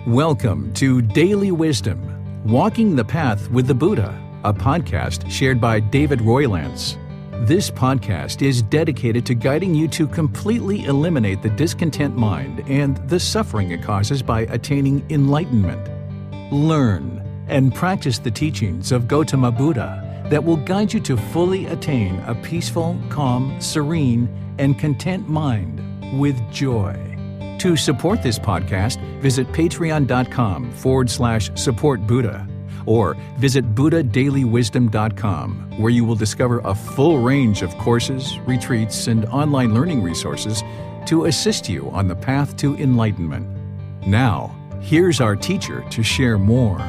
Welcome to Daily Wisdom, Walking the Path with the Buddha, a podcast shared by David Roylance. This podcast is dedicated to guiding you to completely eliminate the discontent mind and the suffering it causes by attaining enlightenment. Learn and practice the teachings of Gotama Buddha that will guide you to fully attain a peaceful, calm, serene, and content mind with joy. To support this podcast, visit patreon.com/supportbuddha or visit buddhadailywisdom.com, where you will discover a full range of courses, retreats, and online learning resources to assist you on the path to enlightenment. Now, here's our teacher to share more.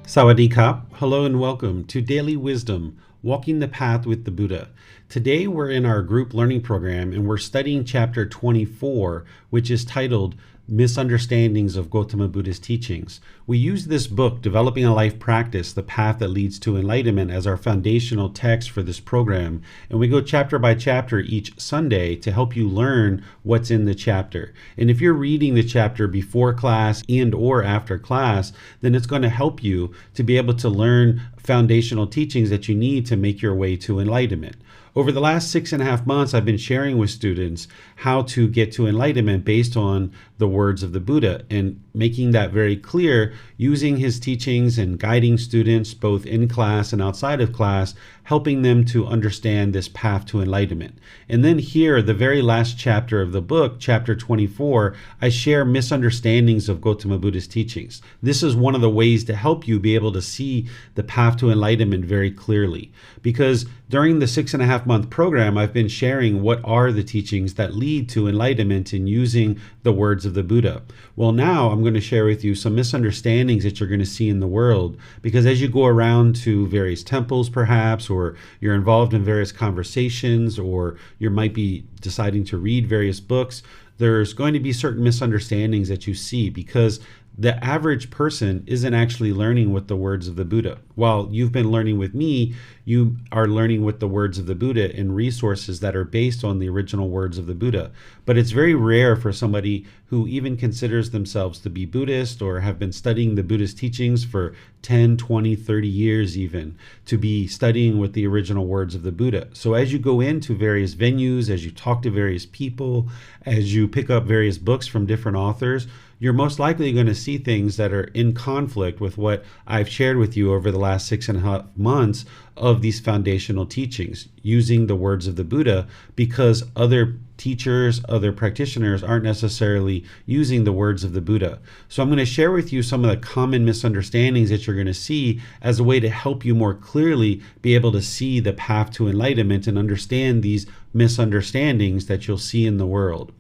Sawadee Kap. Hello and welcome to Daily Wisdom, Walking the Path with the Buddha. Today we're in our group learning program and we're studying chapter 24, which is titled Misunderstandings of Gotama Buddha's Teachings. We use this book, Developing a Life Practice, The Path That Leads to Enlightenment, as our foundational text for this program. And we go chapter by chapter each Sunday to help you learn what's in the chapter. And if you're reading the chapter before class and or after class, then it's going to help you to be able to learn foundational teachings that you need to make your way to enlightenment. Over the last 6.5 months, I've been sharing with students how to get to enlightenment based on the words of the Buddha and making that very clear, using his teachings and guiding students both in class and outside of class, helping them to understand this path to enlightenment. And then here, the very last chapter of the book, chapter 24, I share misunderstandings of Gotama Buddha's teachings. This is one of the ways to help you be able to see the path to enlightenment very clearly. Because during the 6.5 month program, I've been sharing what are the teachings that lead to enlightenment in using the words of the Buddha. Well, now I'm going to share with you some misunderstandings that you're going to see in the world, because as you go around to various temples perhaps, or you're involved in various conversations, or you might be deciding to read various books, there's going to be certain misunderstandings that you see because the average person isn't actually learning with the words of the Buddha. While you've been learning with me, you are learning with the words of the Buddha in resources that are based on the original words of the Buddha. But it's very rare for somebody who even considers themselves to be Buddhist or have been studying the Buddhist teachings for 10, 20, 30 years even, to be studying with the original words of the Buddha. So as you go into various venues, as you talk to various people, as you pick up various books from different authors, you're most likely going to see things that are in conflict with what I've shared with you over the last 6.5 months of these foundational teachings, using the words of the Buddha, because other teachers, other practitioners aren't necessarily using the words of the Buddha. So I'm going to share with you some of the common misunderstandings that you're going to see as a way to help you more clearly be able to see the path to enlightenment and understand these misunderstandings that you'll see in the world.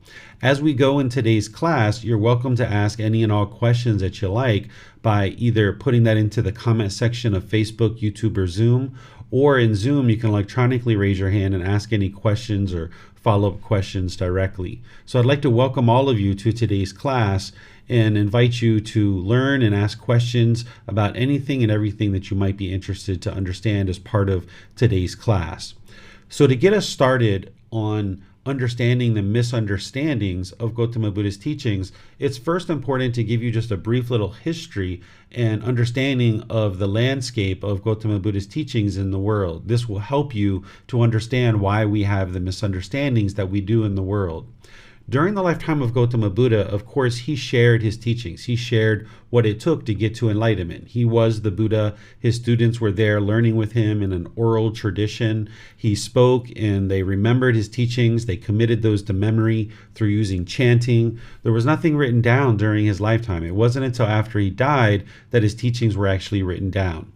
As we go in today's class, you're welcome to ask any and all questions that you like by either putting that into the comment section of Facebook, YouTube, or Zoom, or in Zoom, you can electronically raise your hand and ask any questions or follow-up questions directly. So I'd like to welcome all of you to today's class and invite you to learn and ask questions about anything and everything that you might be interested to understand as part of today's class. So to get us started on understanding the misunderstandings of Gotama Buddha's teachings, it's first important to give you just a brief little history and understanding of the landscape of Gotama Buddha's teachings in the world. This will help you to understand why we have the misunderstandings that we do in the world. During the lifetime of Gotama Buddha, of course, he shared his teachings. He shared what it took to get to enlightenment. He was the Buddha. His students were there learning with him in an oral tradition. He spoke and they remembered his teachings. They committed those to memory through using chanting. There was nothing written down during his lifetime. It wasn't until after he died that his teachings were actually written down.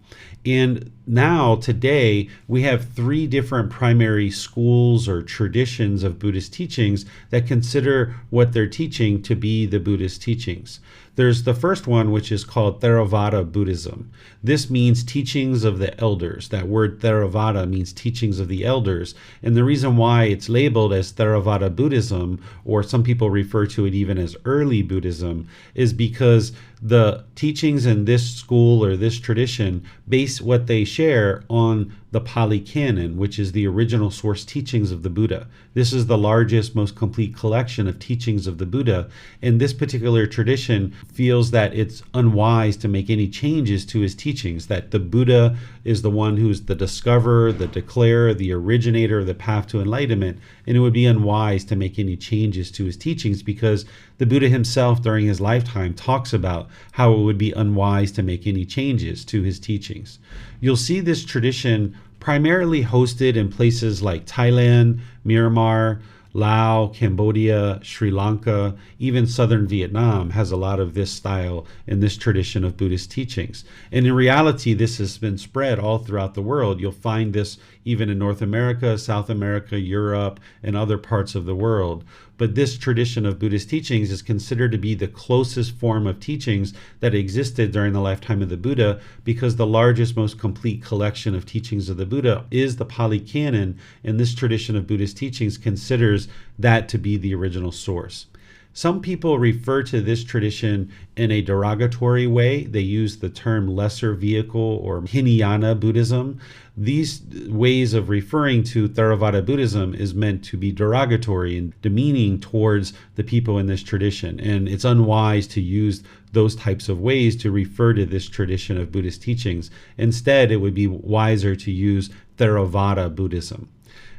And now, today, we have 3 different primary schools or traditions of Buddhist teachings that consider what they're teaching to be the Buddhist teachings. There's the first one, which is called Theravada Buddhism. This means teachings of the elders. That word Theravada means teachings of the elders. And the reason why it's labeled as Theravada Buddhism, or some people refer to it even as early Buddhism, is because the teachings in this school or this tradition base what they share on the Pali Canon, which is the original source teachings of the Buddha. This is the largest, most complete collection of teachings of the Buddha, and this particular tradition feels that it's unwise to make any changes to his teachings, that the Buddha is the one who's the discoverer, the declarer, the originator of the path to enlightenment, and it would be unwise to make any changes to his teachings because the Buddha himself during his lifetime talks about how it would be unwise to make any changes to his teachings. You'll see this tradition primarily hosted in places like Thailand, Myanmar, Laos, Cambodia, Sri Lanka, even southern Vietnam has a lot of this style and this tradition of Buddhist teachings. And in reality, this has been spread all throughout the world. You'll find this even in North America, South America, Europe, and other parts of the world. But this tradition of Buddhist teachings is considered to be the closest form of teachings that existed during the lifetime of the Buddha, because the largest, most complete collection of teachings of the Buddha is the Pali Canon, and this tradition of Buddhist teachings considers that to be the original source. Some people refer to this tradition in a derogatory way. They use the term lesser vehicle or Hinayana Buddhism. These ways of referring to Theravada Buddhism is meant to be derogatory and demeaning towards the people in this tradition. And it's unwise to use those types of ways to refer to this tradition of Buddhist teachings. Instead, it would be wiser to use Theravada Buddhism.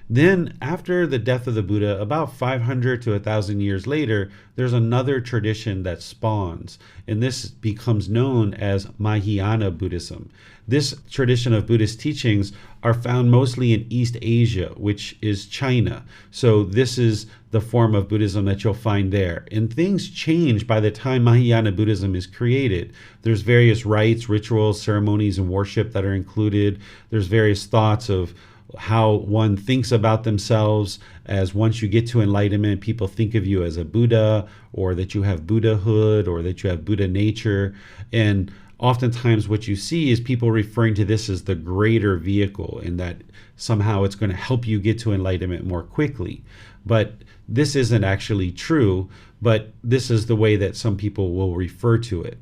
Then, after the death of the Buddha, about 500 to 1,000 years later, there's another tradition that spawns, and this becomes known as Mahayana Buddhism. This tradition of Buddhist teachings are found mostly in East Asia, which is China. So this is the form of Buddhism that you'll find there. And things change by the time Mahayana Buddhism is created. There's various rites, rituals, ceremonies, and worship that are included. There's various thoughts of how one thinks about themselves, as once you get to enlightenment, people think of you as a Buddha, or that you have Buddhahood, or that you have Buddha nature. And oftentimes what you see is people referring to this as the greater vehicle, and that somehow it's going to help you get to enlightenment more quickly. But this isn't actually true, but this is the way that some people will refer to it.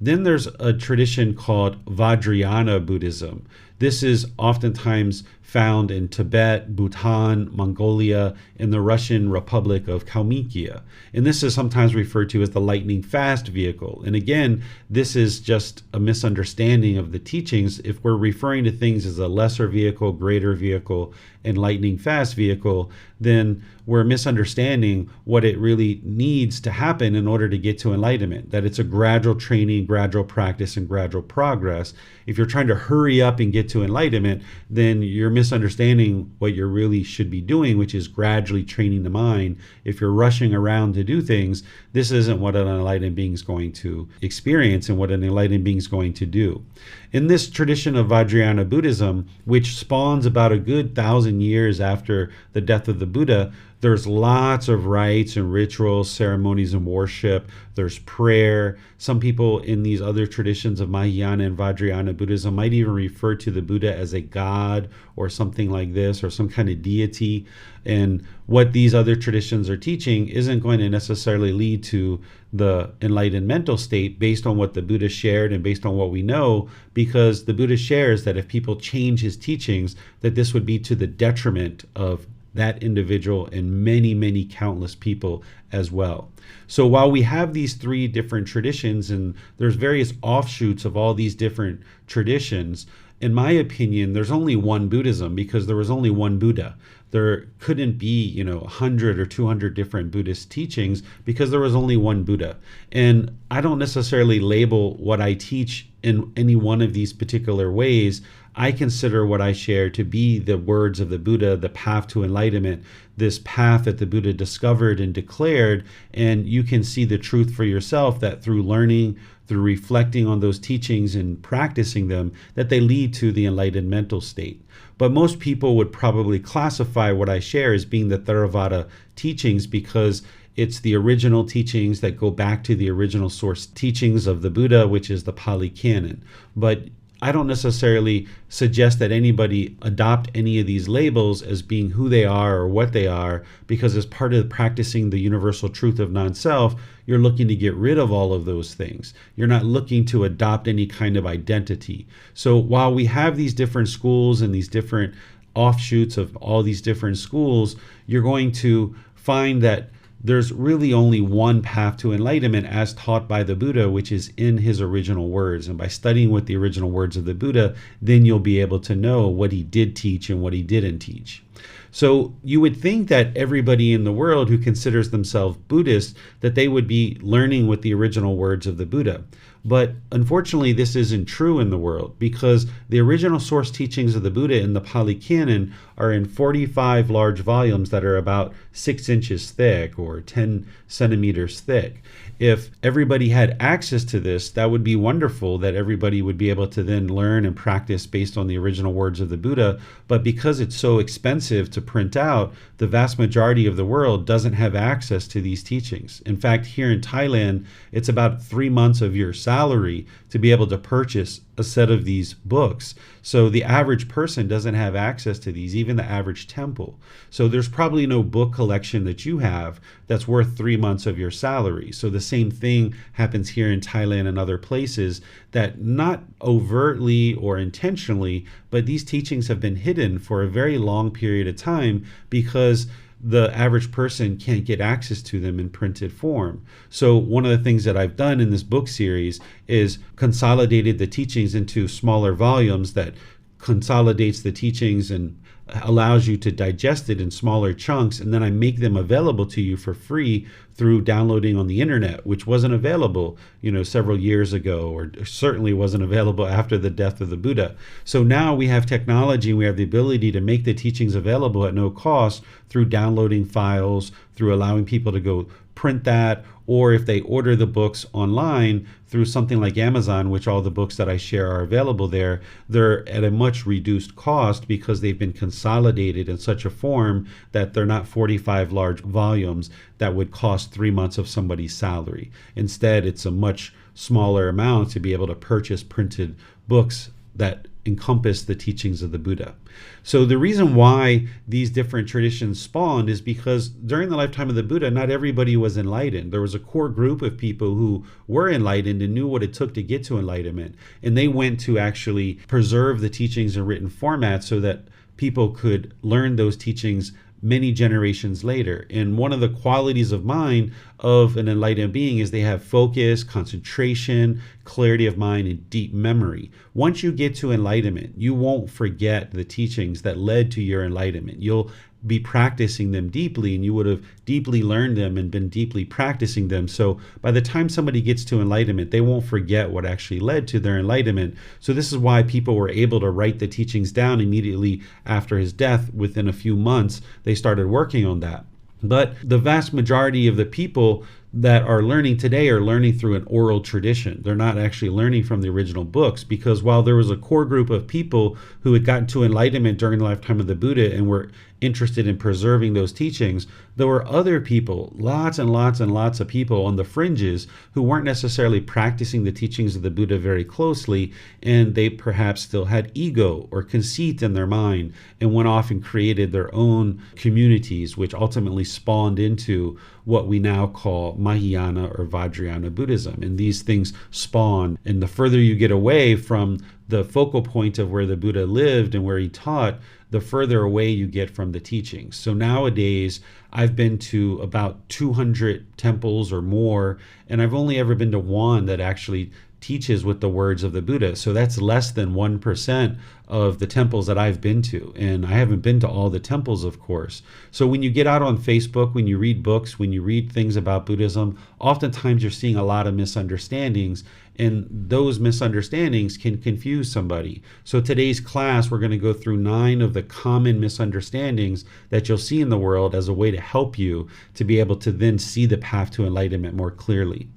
Then there's a tradition called Vajrayana Buddhism. This is oftentimes found in Tibet, Bhutan, Mongolia, and the Russian Republic of Kalmykia. And this is sometimes referred to as the lightning fast vehicle. And again, this is just a misunderstanding of the teachings. If we're referring to things as a lesser vehicle, greater vehicle, and lightning fast vehicle, then we're misunderstanding what it really needs to happen in order to get to enlightenment, that it's a gradual training, gradual practice, and gradual progress. If you're trying to hurry up and get to enlightenment, then you're misunderstanding what you really should be doing, which is gradually training the mind. If you're rushing around to do things, this isn't what an enlightened being is going to experience and what an enlightened being is going to do. In this tradition of Vajrayana Buddhism, which spawns about a good 1,000 years after the death of the Buddha, there's lots of rites and rituals, ceremonies and worship. There's prayer. Some people in these other traditions of Mahayana and Vajrayana Buddhism might even refer to the Buddha as a god or something like this, or some kind of deity. And what these other traditions are teaching isn't going to necessarily lead to the enlightened mental state based on what the Buddha shared and based on what we know, because the Buddha shares that if people change his teachings, that this would be to the detriment of that individual and many, many countless people as well. So while we have these three different traditions, and there's various offshoots of all these different traditions, in my opinion, there's only one Buddhism, because there was only one Buddha. There couldn't be, 100 or 200 different Buddhist teachings, because there was only one Buddha. And I don't necessarily label what I teach in any one of these particular ways. I consider what I share to be the words of the Buddha, the path to enlightenment, this path that the Buddha discovered and declared. And you can see the truth for yourself, that through learning, through reflecting on those teachings and practicing them, that they lead to the enlightened mental state. But most people would probably classify what I share as being the Theravada teachings, because it's the original teachings that go back to the original source teachings of the Buddha, which is the Pali Canon. But I don't necessarily suggest that anybody adopt any of these labels as being who they are or what they are, because as part of practicing the universal truth of non-self, you're looking to get rid of all of those things. You're not looking to adopt any kind of identity. So while we have these different schools and these different offshoots of all these different schools, you're going to find that there's really only one path to enlightenment as taught by the Buddha, which is in his original words. And by studying with the original words of the Buddha, then you'll be able to know what he did teach and what he didn't teach. So you would think that everybody in the world who considers themselves Buddhist, that they would be learning with the original words of the Buddha. But unfortunately, this isn't true in the world, because the original source teachings of the Buddha in the Pali Canon are in 45 large volumes that are about 6 inches thick or 10 centimeters thick. If everybody had access to this, that would be wonderful, that everybody would be able to then learn and practice based on the original words of the Buddha. But because it's so expensive to print out, the vast majority of the world doesn't have access to these teachings. In fact, here in Thailand, it's about 3 months of your salary to be able to purchase a set of these books. So the average person doesn't have access to these, even the average temple. So there's probably no book collection that you have that's worth 3 months of your salary. So the same thing happens here in Thailand and other places, that not overtly or intentionally, but these teachings have been hidden for a very long period of time because the average person can't get access to them in printed form. So one of the things that I've done in this book series is consolidated the teachings into smaller volumes that consolidates the teachings and allows you to digest it in smaller chunks, and then I make them available to you for free through downloading on the internet, which wasn't available, several years ago, or certainly wasn't available after the death of the Buddha. So now we have technology, we have the ability to make the teachings available at no cost through downloading files, through allowing people to go print that, or if they order the books online through something like Amazon, which all the books that I share are available there, they're at a much reduced cost because they've been consolidated in such a form that they're not 45 large volumes that would cost 3 months of somebody's salary. Instead, it's a much smaller amount to be able to purchase printed books that encompass the teachings of the Buddha. So the reason why these different traditions spawned is because during the lifetime of the Buddha, not everybody was enlightened. There was a core group of people who were enlightened and knew what it took to get to enlightenment. And they went to actually preserve the teachings in written format so that people could learn those teachings many generations later. And one of the qualities of mind of an enlightened being is they have focus, concentration, clarity of mind, and deep memory. Once you get to enlightenment, you won't forget the teachings that led to your enlightenment. You'll be practicing them deeply, and you would have deeply learned them and been deeply practicing them. So by the time somebody gets to enlightenment, they won't forget what actually led to their enlightenment. So this is why people were able to write the teachings down immediately after his death. Within a few months, they started working on that. But the vast majority of the people that are learning today are learning through an oral tradition. They're not actually learning from the original books, because while there was a core group of people who had gotten to enlightenment during the lifetime of the Buddha and were interested in preserving those teachings, there were other people, lots and lots and lots of people on the fringes who weren't necessarily practicing the teachings of the Buddha very closely, and they perhaps still had ego or conceit in their mind and went off and created their own communities, which ultimately spawned into what we now call Mahayana or Vajrayana Buddhism. And these things spawn, and the further you get away from the focal point of where the Buddha lived and where he taught, the further away you get from the teachings. So nowadays, I've been to about 200 temples or more, and I've only ever been to one that actually teaches with the words of the Buddha. So that's less than 1% of the temples that I've been to. And I haven't been to all the temples, of course. So when you get out on Facebook, when you read books, when you read things about Buddhism, oftentimes you're seeing a lot of misunderstandings, and those misunderstandings can confuse somebody. So today's class, we're going to go through 9 of the common misunderstandings that you'll see in the world as a way to help you to be able to then see the path to enlightenment more clearly.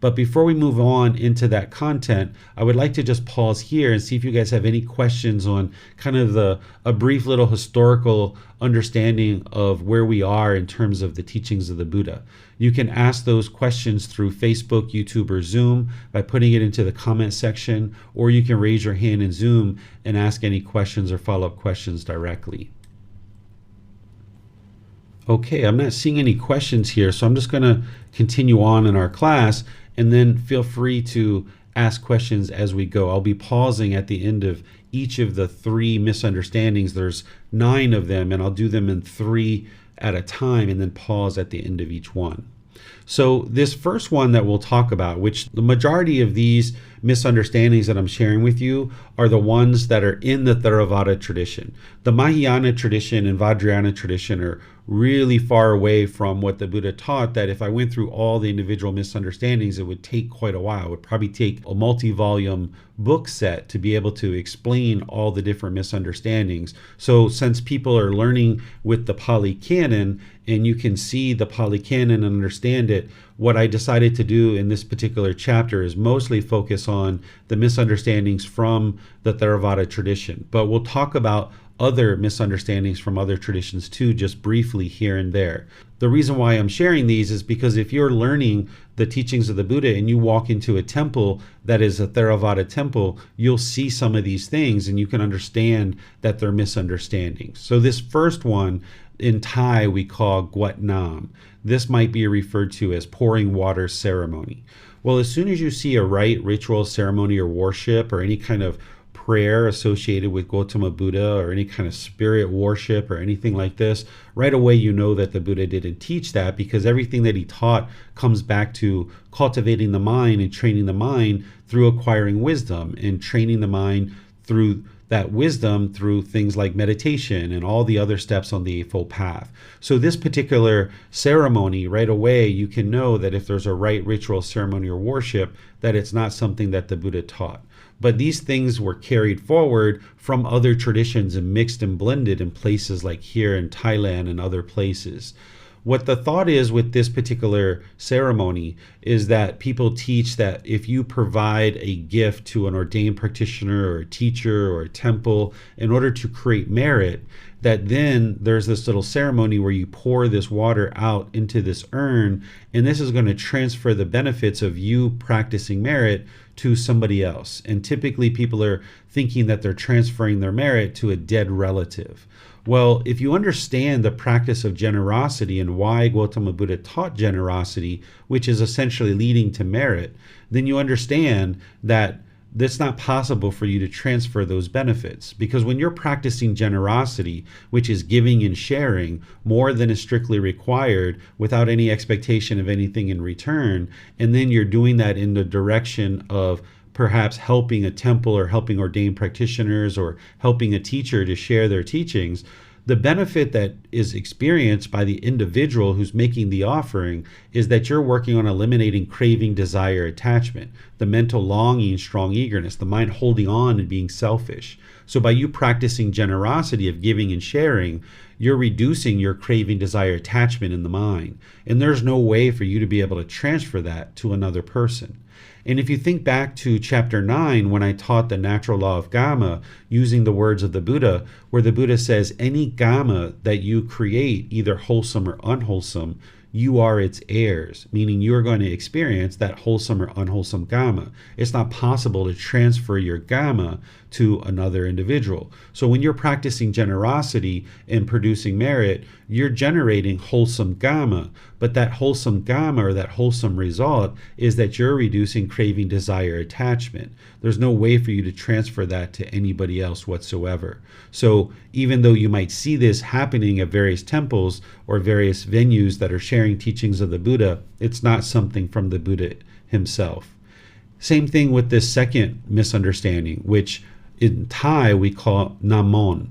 But before we move on into that content, I would like to just pause here and see if you guys have any questions on kind of a brief little historical understanding of where we are in terms of the teachings of the Buddha. You can ask those questions through Facebook, YouTube, or Zoom by putting it into the comment section, or you can raise your hand in Zoom and ask any questions or follow-up questions directly. Okay, I'm not seeing any questions here, so I'm just going to continue on in our class, and then feel free to ask questions as we go. I'll be pausing at the end of each of the 3 misunderstandings. There's 9 of them, and I'll do them in 3 at a time and then pause at the end of each one. So this first one that we'll talk about, which the majority of these misunderstandings that I'm sharing with you are the ones that are in the Theravada tradition. The Mahayana tradition and Vajrayana tradition are really far away from what the Buddha taught, that if I went through all the individual misunderstandings, it would take quite a while. It would probably take a multi-volume book set to be able to explain all the different misunderstandings. So since people are learning with the Pali Canon, and you can see the Pali Canon and understand it, what I decided to do in this particular chapter is mostly focus on the misunderstandings from the Theravada tradition. But we'll talk about other misunderstandings from other traditions too, just briefly here and there. The reason why I'm sharing these is because if you're learning the teachings of the Buddha and you walk into a temple that is a Theravada temple, you'll see some of these things and you can understand that they're misunderstandings. So this first one, in Thai we call Guat Nam. This might be referred to as pouring water ceremony. Well, as soon as you see a rite, ritual, ceremony, or worship, or any kind of prayer associated with Gotama Buddha, or any kind of spirit worship or anything like this, right away you know that the Buddha didn't teach that, because everything that he taught comes back to cultivating the mind and training the mind through acquiring wisdom, and training the mind through that wisdom through things like meditation and all the other steps on the Eightfold Path. So this particular ceremony, right away you can know that if there's a rite, ritual, ceremony, or worship, that it's not something that the Buddha taught. But these things were carried forward from other traditions and mixed and blended in places like here in Thailand and other places. What the thought is with this particular ceremony is that people teach that if you provide a gift to an ordained practitioner or a teacher or a temple in order to create merit, that then there's this little ceremony where you pour this water out into this urn, and this is going to transfer the benefits of you practicing merit to somebody else. And typically people are thinking that they're transferring their merit to a dead relative. Well, if you understand the practice of generosity and why Gotama Buddha taught generosity, which is essentially leading to merit, then you understand that it's not possible for you to transfer those benefits. Because when you're practicing generosity, which is giving and sharing more than is strictly required without any expectation of anything in return, and then you're doing that in the direction of perhaps helping a temple or helping ordained practitioners or helping a teacher to share their teachings, the benefit that is experienced by the individual who's making the offering is that you're working on eliminating craving, desire, attachment, the mental longing, strong eagerness, the mind holding on and being selfish. So by you practicing generosity of giving and sharing, you're reducing your craving, desire, attachment in the mind. And there's no way for you to be able to transfer that to another person. And if you think back to chapter 9, when I taught the natural law of Gama, using the words of the Buddha, where the Buddha says, any Gama that you create, either wholesome or unwholesome, you are its heirs, meaning you are going to experience that wholesome or unwholesome Gama. It's not possible to transfer your Gama to another individual. So when you're practicing generosity and producing merit, you're generating wholesome Gama, but that wholesome Gama or that wholesome result is that you're reducing craving, desire, attachment. There's no way for you to transfer that to anybody else whatsoever. So even though you might see this happening at various temples or various venues that are sharing teachings of the Buddha, it's not something from the Buddha himself. Same thing with this second misunderstanding, which in Thai we call Namon.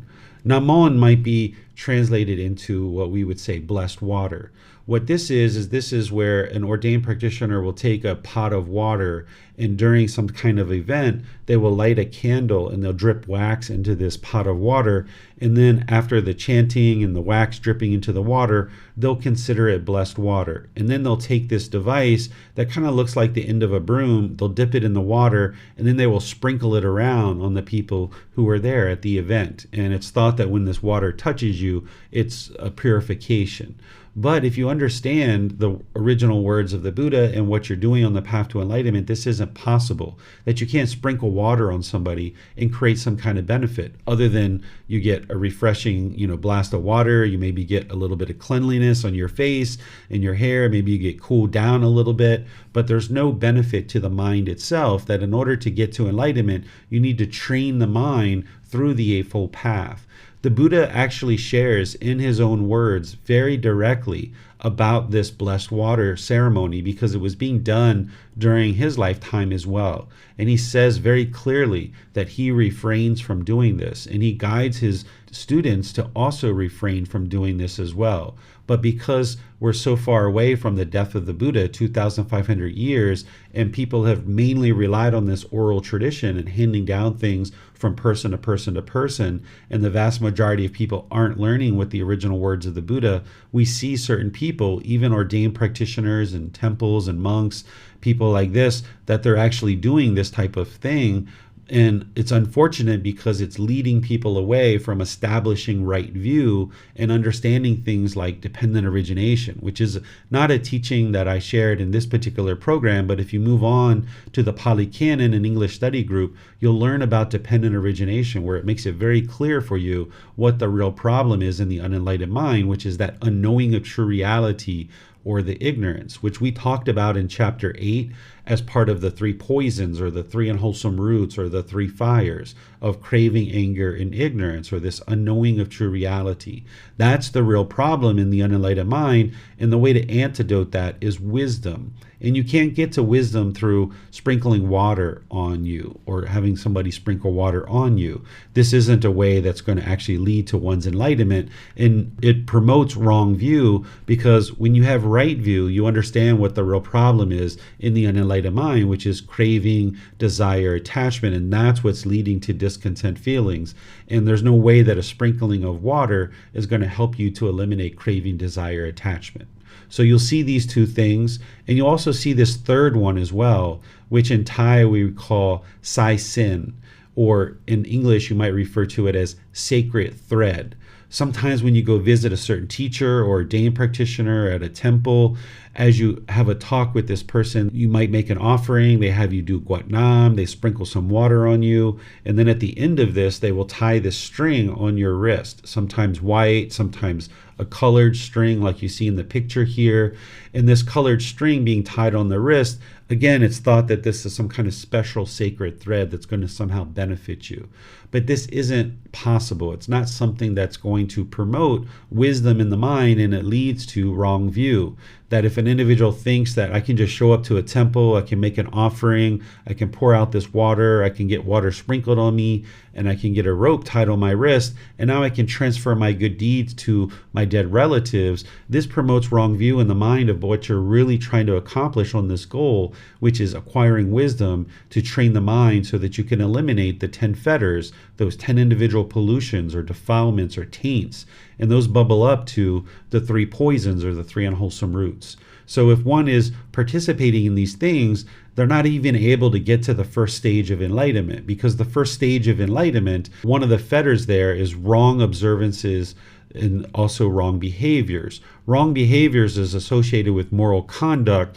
Namon might be translated into what we would say blessed water. What this is where an ordained practitioner will take a pot of water, and during some kind of event, they will light a candle and they'll drip wax into this pot of water. And then after the chanting and the wax dripping into the water, they'll consider it blessed water. And then they'll take this device that kind of looks like the end of a broom, they'll dip it in the water, and then they will sprinkle it around on the people who are there at the event. And it's thought that when this water touches you, it's a purification. But if you understand the original words of the Buddha and what you're doing on the path to enlightenment, this isn't possible. That you can't sprinkle water on somebody and create some kind of benefit other than you get a refreshing, blast of water. You maybe get a little bit of cleanliness on your face and your hair. Maybe you get cooled down a little bit. But there's no benefit to the mind itself, that in order to get to enlightenment, you need to train the mind through the Eightfold Path. The Buddha actually shares in his own words very directly about this blessed water ceremony because it was being done during his lifetime as well. And he says very clearly that he refrains from doing this, and he guides his students to also refrain from doing this as well. But because we're so far away from the death of the Buddha, 2,500 years, and people have mainly relied on this oral tradition and handing down things from person to person to person, and the vast majority of people aren't learning what the original words of the Buddha, we see certain people, even ordained practitioners and temples and monks, people like this, that they're actually doing this type of thing. And it's unfortunate because it's leading people away from establishing right view and understanding things like dependent origination, which is not a teaching that I shared in this particular program. But if you move on to the Pali Canon and English study group, you'll learn about dependent origination, where it makes it very clear for you what the real problem is in the unenlightened mind, which is that unknowing of true reality, or the ignorance, which we talked about in chapter 8 as part of the 3 poisons, or the 3 unwholesome roots, or the 3 fires of craving, anger, and ignorance, or this unknowing of true reality. That's the real problem in the unenlightened mind, and the way to antidote that is wisdom. And you can't get to wisdom through sprinkling water on you or having somebody sprinkle water on you. This isn't a way that's going to actually lead to one's enlightenment, and it promotes wrong view, because when you have right view, you understand what the real problem is in the unenlightened mind, which is craving, desire, attachment, and that's what's leading to discontent feelings. And there's no way that a sprinkling of water is going to help you to eliminate craving, desire, attachment. So you'll see these 2 things, and you'll also see this third one as well, which in Thai we call Sai Sin, or in English you might refer to it as sacred thread. Sometimes when you go visit a certain teacher or ordained practitioner at a temple, as you have a talk with this person, you might make an offering, they have you do Gotama, they sprinkle some water on you, and then at the end of this, they will tie this string on your wrist, sometimes white, sometimes a colored string like you see in the picture here. And this colored string being tied on the wrist, again, it's thought that this is some kind of special sacred thread that's going to somehow benefit you. But this isn't possible. It's not something that's going to promote wisdom in the mind, and it leads to wrong view. That if an individual thinks that I can just show up to a temple, I can make an offering, I can pour out this water, I can get water sprinkled on me, and I can get a rope tied on my wrist, and now I can transfer my good deeds to my dead relatives, this promotes wrong view in the mind of what you're really trying to accomplish on this goal, which is acquiring wisdom to train the mind so that you can eliminate the 10 fetters, those 10 individual pollutions or defilements or taints, and those bubble up to the 3 poisons or the 3 unwholesome roots. So if one is participating in these things, they're not even able to get to the first stage of enlightenment, because the first stage of enlightenment, one of the fetters there is wrong observances and also wrong behaviors. Wrong behaviors is associated with moral conduct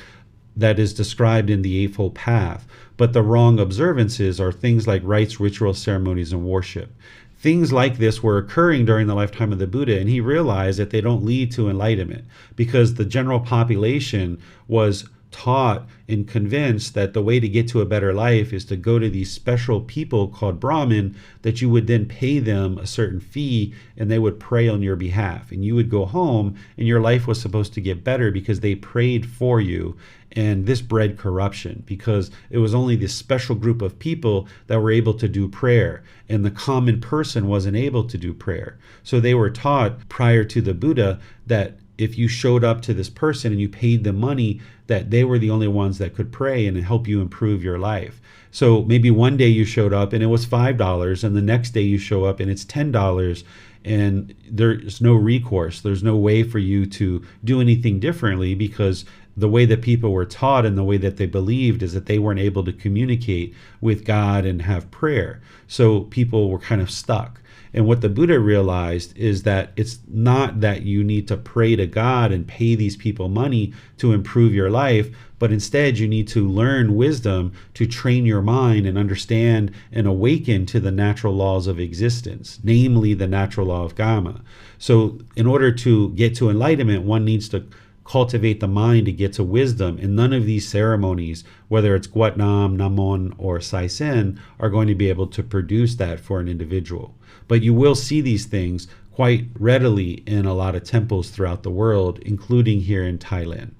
that is described in the Eightfold Path, but the wrong observances are things like rites, rituals, ceremonies, and worship. Things like this were occurring during the lifetime of the Buddha, and he realized that they don't lead to enlightenment because the general population was taught and convinced that the way to get to a better life is to go to these special people called Brahmin, that you would then pay them a certain fee and they would pray on your behalf. And you would go home and your life was supposed to get better because they prayed for you. And this bred corruption because it was only this special group of people that were able to do prayer, and the common person wasn't able to do prayer. So they were taught prior to the Buddha that if you showed up to this person and you paid them money, that they were the only ones that could pray and help you improve your life. So maybe one day you showed up and it was $5, and the next day you show up and it's $10, and there's no recourse. There's no way for you to do anything differently because the way that people were taught and the way that they believed is that they weren't able to communicate with God and have prayer. So people were kind of stuck. And what the Buddha realized is that it's not that you need to pray to God and pay these people money to improve your life, but instead you need to learn wisdom to train your mind and understand and awaken to the natural laws of existence, namely the natural law of Gotama. So in order to get to enlightenment, one needs to cultivate the mind to get to wisdom, and none of these ceremonies, whether it's Guatnam, Namon, or Saisen, are going to be able to produce that for an individual. But you will see these things quite readily in a lot of temples throughout the world, including here in Thailand.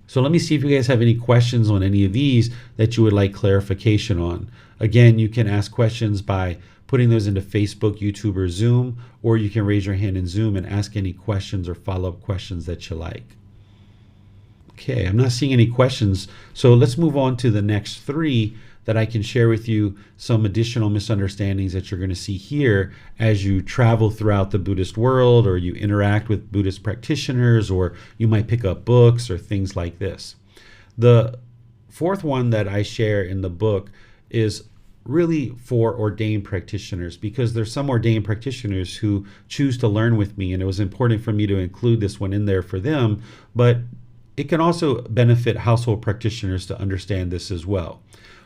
So let me see if you guys have any questions on any of these that you would like clarification on. Again, you can ask questions by putting those into Facebook, YouTube, or Zoom, or you can raise your hand in Zoom and ask any questions or follow-up questions that you like. Okay, I'm not seeing any questions, so let's move on to the next three that I can share with you some additional misunderstandings that you're going to see here as you travel throughout the Buddhist world, or you interact with Buddhist practitioners, or you might pick up books or things like this. The fourth one that I share in the book is really for ordained practitioners, because there's some ordained practitioners who choose to learn with me, and it was important for me to include this one in there for them, but it can also benefit household practitioners to understand this as well.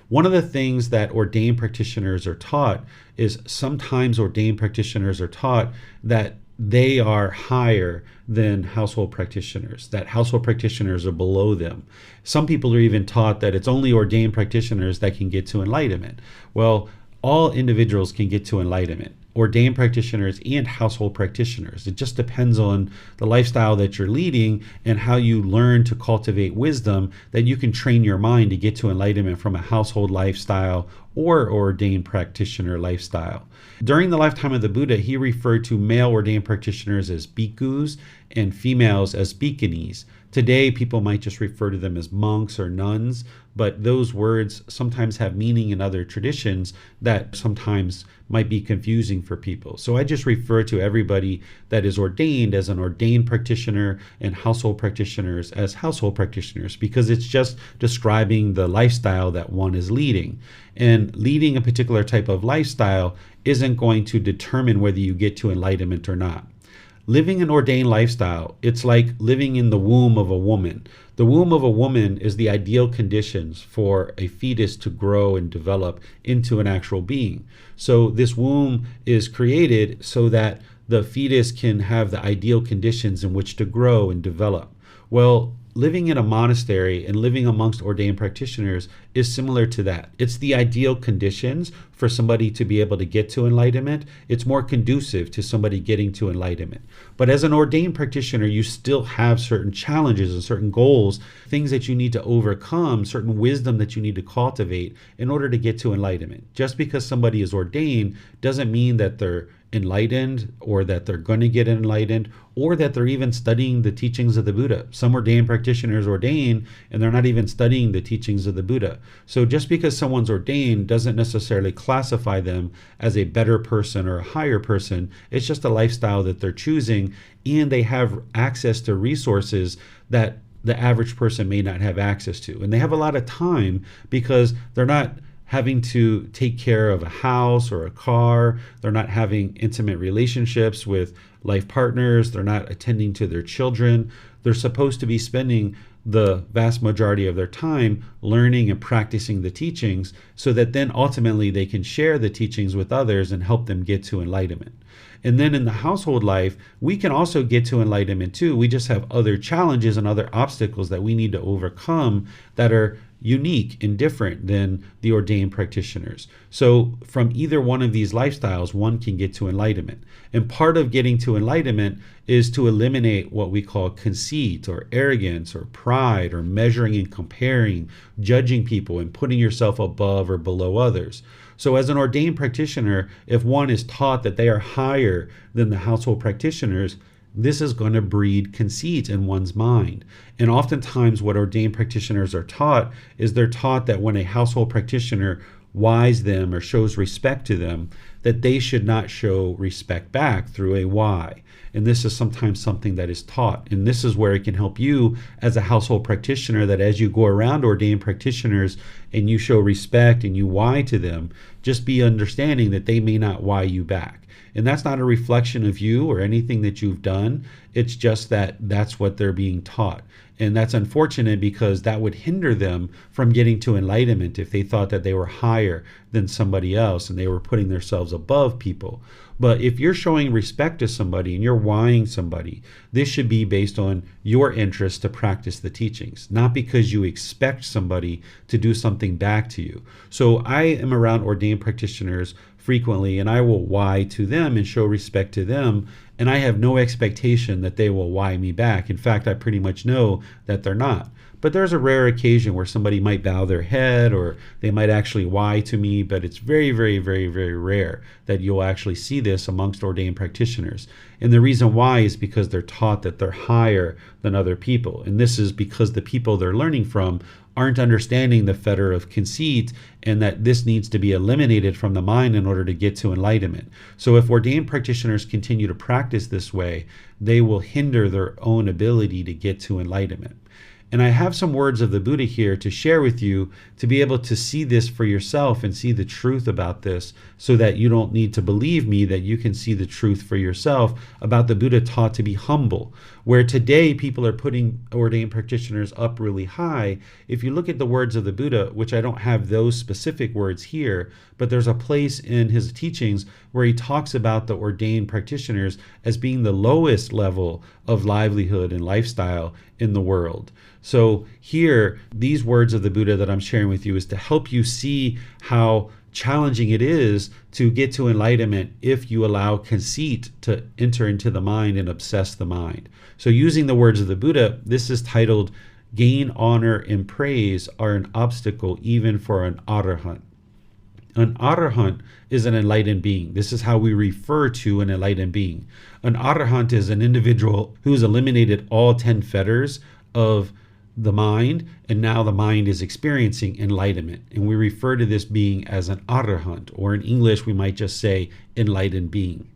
One of the things that ordained practitioners are taught is sometimes ordained practitioners are taught that they are higher than household practitioners, that household practitioners are below them. Some people are even taught that it's only ordained practitioners that can get to enlightenment. Well, all individuals can get to enlightenment, ordained practitioners and household practitioners. It just depends on the lifestyle that you're leading and how you learn to cultivate wisdom, that you can train your mind to get to enlightenment from a household lifestyle or ordained practitioner lifestyle. During the lifetime of the Buddha, he referred to male ordained practitioners as bhikkhus and females as bhikkhunis. Today, people might just refer to them as monks or nuns, but those words sometimes have meaning in other traditions that sometimes might be confusing for people. So I just refer to everybody that is ordained as an ordained practitioner and household practitioners as household practitioners, because it's just describing the lifestyle that one is leading. And leading a particular type of lifestyle isn't going to determine whether you get to enlightenment or not. Living an ordained lifestyle, it's like living in the womb of a woman. The womb of a woman is the ideal conditions for a fetus to grow and develop into an actual being. So this womb is created so that the fetus can have the ideal conditions in which to grow and develop. Well, living in a monastery and living amongst ordained practitioners is similar to that. It's the ideal conditions for somebody to be able to get to enlightenment. It's more conducive to somebody getting to enlightenment. But as an ordained practitioner, you still have certain challenges and certain goals, things that you need to overcome, certain wisdom that you need to cultivate in order to get to enlightenment. Just because somebody is ordained doesn't mean that they're enlightened, or that they're going to get enlightened, or that they're even studying the teachings of the Buddha. Some ordained practitioners ordain and they're not even studying the teachings of the Buddha. So just because someone's ordained doesn't necessarily classify them as a better person or a higher person. It's just a lifestyle that they're choosing, and they have access to resources that the average person may not have access to. And they have a lot of time because they're not having to take care of a house or a car. They're not having intimate relationships with life partners. They're not attending to their children. They're supposed to be spending the vast majority of their time learning and practicing the teachings so that then ultimately they can share the teachings with others and help them get to enlightenment. And then in the household life, we can also get to enlightenment too. We just have other challenges and other obstacles that we need to overcome that are unique and different than the ordained practitioners. So from either one of these lifestyles, one can get to enlightenment. And part of getting to enlightenment is to eliminate what we call conceit or arrogance or pride or measuring and comparing, judging people and putting yourself above or below others. So as an ordained practitioner, if one is taught that they are higher than the household practitioners, this is going to breed conceit in one's mind. And oftentimes what ordained practitioners are taught is they're taught that when a household practitioner whys them or shows respect to them, that they should not show respect back through a why. And this is sometimes something that is taught. And this is where it can help you as a household practitioner, that as you go around ordained practitioners and you show respect and you why to them, just be understanding that they may not why you back. And that's not a reflection of you or anything that you've done. It's just that that's what they're being taught. And that's unfortunate because that would hinder them from getting to enlightenment if they thought that they were higher than somebody else and they were putting themselves above people. But if you're showing respect to somebody and you're whying somebody, this should be based on your interest to practice the teachings, not because you expect somebody to do something back to you. So I am around ordained practitioners frequently, and I will why to them and show respect to them, and I have no expectation that they will why me back. In fact, I pretty much know that they're not. But there's a rare occasion where somebody might bow their head or they might actually why to me, but it's very, very, very, very rare that you'll actually see this amongst ordained practitioners. And the reason why is because they're taught that they're higher than other people. And this is because the people they're learning from aren't understanding the fetter of conceit, and that this needs to be eliminated from the mind in order to get to enlightenment. So if ordained practitioners continue to practice this way, they will hinder their own ability to get to enlightenment. And I have some words of the Buddha here to share with you to be able to see this for yourself and see the truth about this, so that you don't need to believe me, that you can see the truth for yourself about the Buddha taught to be humble. Where today people are putting ordained practitioners up really high. If you look at the words of the Buddha, which I don't have those specific words here, but there's a place in his teachings where he talks about the ordained practitioners as being the lowest level of livelihood and lifestyle in the world. So here, these words of the Buddha that I'm sharing with you is to help you see how challenging it is to get to enlightenment if you allow conceit to enter into the mind and obsess the mind. So using the words of the Buddha, this is titled, "Gain, honor, and praise are an obstacle even for an arahant." An arahant is an enlightened being. This is how we refer to an enlightened being. An arahant is an individual who has eliminated all 10 fetters of the mind, and now the mind is experiencing enlightenment. And we refer to this being as an arahant, or in English we might just say enlightened being.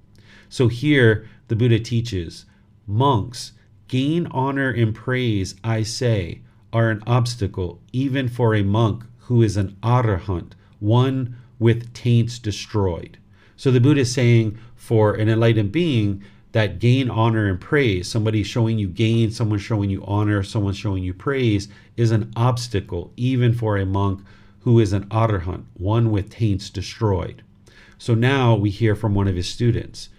So here the Buddha teaches, monks, gain, honor, and praise, I say, are an obstacle even for a monk who is an arahant, one with taints destroyed. So the Buddha is saying for an enlightened being, that gain, honor, and praise, somebody showing you gain, someone showing you honor, someone showing you praise, is an obstacle even for a monk who is an arahant, one with taints destroyed. So now we hear from one of his students.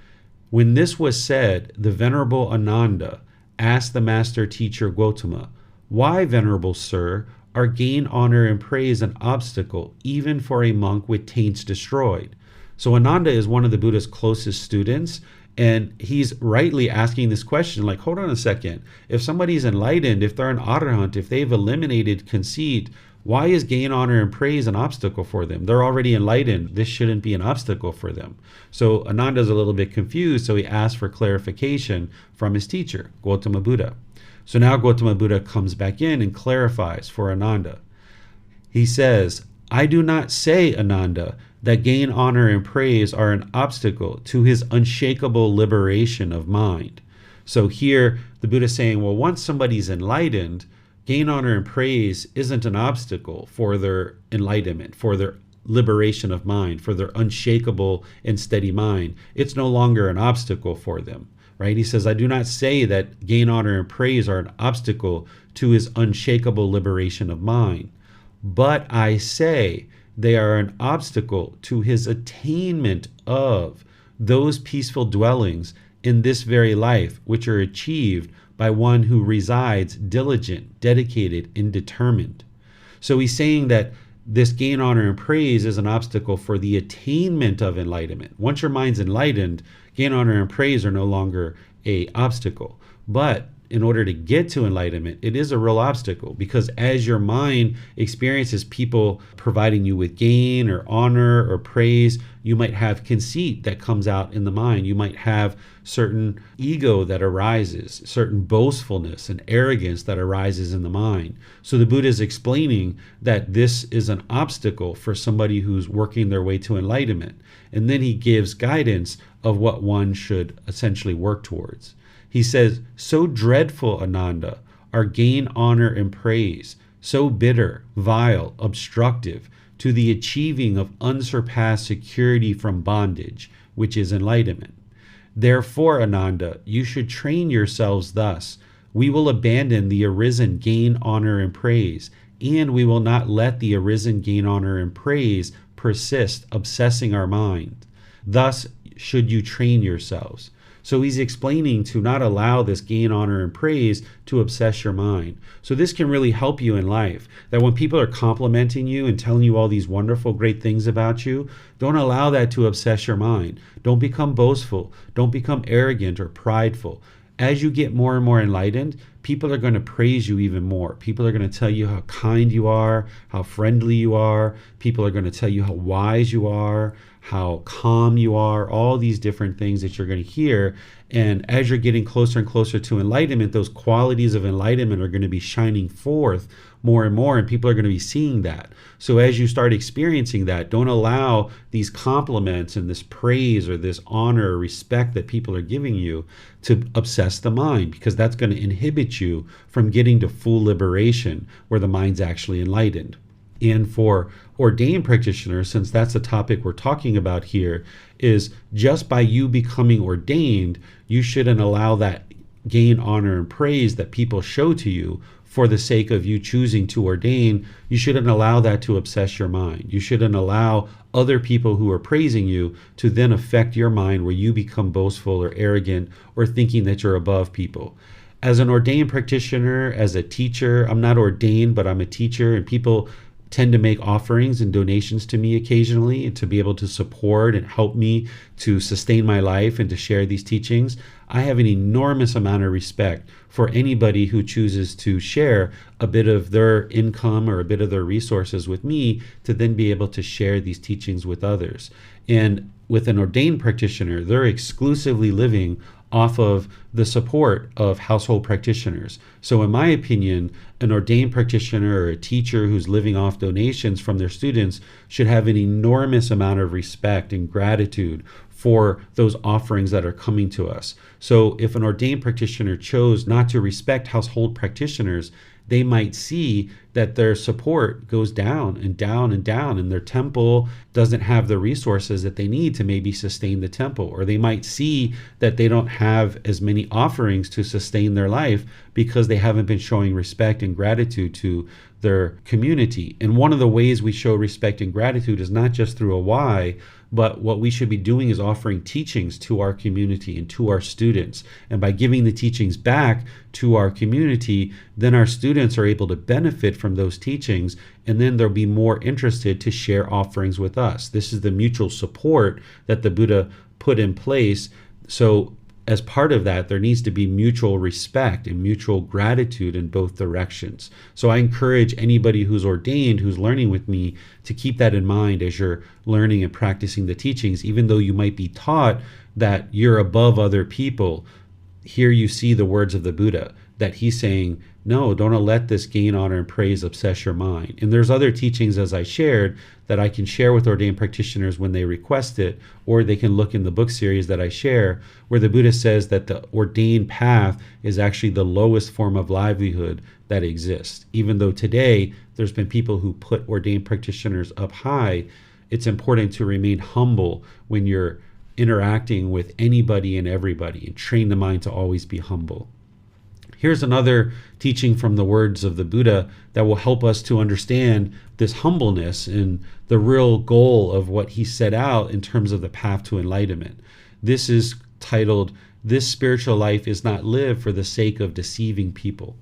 When this was said, the Venerable Ananda asked the master teacher Gotama, "Why, Venerable Sir, are gain, honor, and praise an obstacle even for a monk with taints destroyed?" So Ananda is one of the Buddha's closest students, and he's rightly asking this question, like, hold on a second. If somebody's enlightened, if they're an arahant, if they've eliminated conceit, why is gain, honor, and praise an obstacle for them? They're already enlightened. This shouldn't be an obstacle for them. So Ananda's a little bit confused, so he asks for clarification from his teacher, Gotama Buddha. So now Gotama Buddha comes back in and clarifies for Ananda. He says, I do not say, Ananda, that gain, honor, and praise are an obstacle to his unshakable liberation of mind. So here the Buddha is saying, well, once somebody's enlightened, gain, honor, and praise isn't an obstacle for their enlightenment, for their liberation of mind, for their unshakable and steady mind. It's no longer an obstacle for them, right? He says, I do not say that gain, honor, and praise are an obstacle to his unshakable liberation of mind, but I say they are an obstacle to his attainment of those peaceful dwellings in this very life, which are achieved by one who resides diligent, dedicated, and determined. So he's saying that this gain, honor, and praise is an obstacle for the attainment of enlightenment. Once your mind's enlightened, gain, honor, and praise are no longer an obstacle. But in order to get to enlightenment, it is a real obstacle, because as your mind experiences people providing you with gain or honor or praise, you might have conceit that comes out in the mind. You might have certain ego that arises, certain boastfulness and arrogance that arises in the mind. So the Buddha is explaining that this is an obstacle for somebody who's working their way to enlightenment. And then he gives guidance of what one should essentially work towards. He says, so dreadful, Ananda, are gain, honor, and praise, so bitter, vile, obstructive to the achieving of unsurpassed security from bondage, which is enlightenment. Therefore, Ananda, you should train yourselves thus. We will abandon the arisen gain, honor, and praise, and we will not let the arisen gain, honor, and praise persist, obsessing our mind. Thus should you train yourselves. So he's explaining to not allow this gain, honor, and praise to obsess your mind. So this can really help you in life. That when people are complimenting you and telling you all these wonderful, great things about you, don't allow that to obsess your mind. Don't become boastful. Don't become arrogant or prideful. As you get more and more enlightened, people are going to praise you even more. People are going to tell you how kind you are, how friendly you are. People are going to tell you how wise you are, how calm you are, all these different things that you're going to hear. And as you're getting closer and closer to enlightenment, those qualities of enlightenment are going to be shining forth more and more, and people are going to be seeing that. So as you start experiencing that, don't allow these compliments and this praise or this honor or respect that people are giving you to obsess the mind, because that's going to inhibit you from getting to full liberation where the mind's actually enlightened. And for ordained practitioners, since that's the topic we're talking about here, is just by you becoming ordained, you shouldn't allow that gain, honor, and praise that people show to you for the sake of you choosing to ordain. You shouldn't allow that to obsess your mind. You shouldn't allow other people who are praising you to then affect your mind where you become boastful or arrogant or thinking that you're above people. As an ordained practitioner, as a teacher, I'm not ordained, but I'm a teacher, and people tend to make offerings and donations to me occasionally, and to be able to support and help me to sustain my life and to share these teachings. I have an enormous amount of respect for anybody who chooses to share a bit of their income or a bit of their resources with me to then be able to share these teachings with others. And with an ordained practitioner, they're exclusively living off of the support of household practitioners. So in my opinion, an ordained practitioner or a teacher who's living off donations from their students should have an enormous amount of respect and gratitude for those offerings that are coming to us. So if an ordained practitioner chose not to respect household practitioners, they might see that their support goes down and down and down, and their temple doesn't have the resources that they need to maybe sustain the temple. Or they might see that they don't have as many offerings to sustain their life because they haven't been showing respect and gratitude to their community. And one of the ways we show respect and gratitude is not just through a why, but what we should be doing is offering teachings to our community and to our students. And by giving the teachings back to our community, then our students are able to benefit from those teachings, and then they'll be more interested to share offerings with us. This is the mutual support that the Buddha put in place. So as part of that, there needs to be mutual respect and mutual gratitude in both directions. So I encourage anybody who's ordained, who's learning with me, to keep that in mind as you're learning and practicing the teachings. Even though you might be taught that you're above other people, here you see the words of the Buddha, that he's saying, no, don't let this gain, honor, and praise obsess your mind. And there's other teachings, as I shared, that I can share with ordained practitioners when they request it, or they can look in the book series that I share, where the Buddha says that the ordained path is actually the lowest form of livelihood that exists. Even though today there's been people who put ordained practitioners up high, it's important to remain humble when you're interacting with anybody and everybody, and train the mind to always be humble. Here's another teaching from the words of the Buddha that will help us to understand this humbleness and the real goal of what he set out in terms of the path to enlightenment. This is titled, "This spiritual life is not lived for the sake of deceiving people."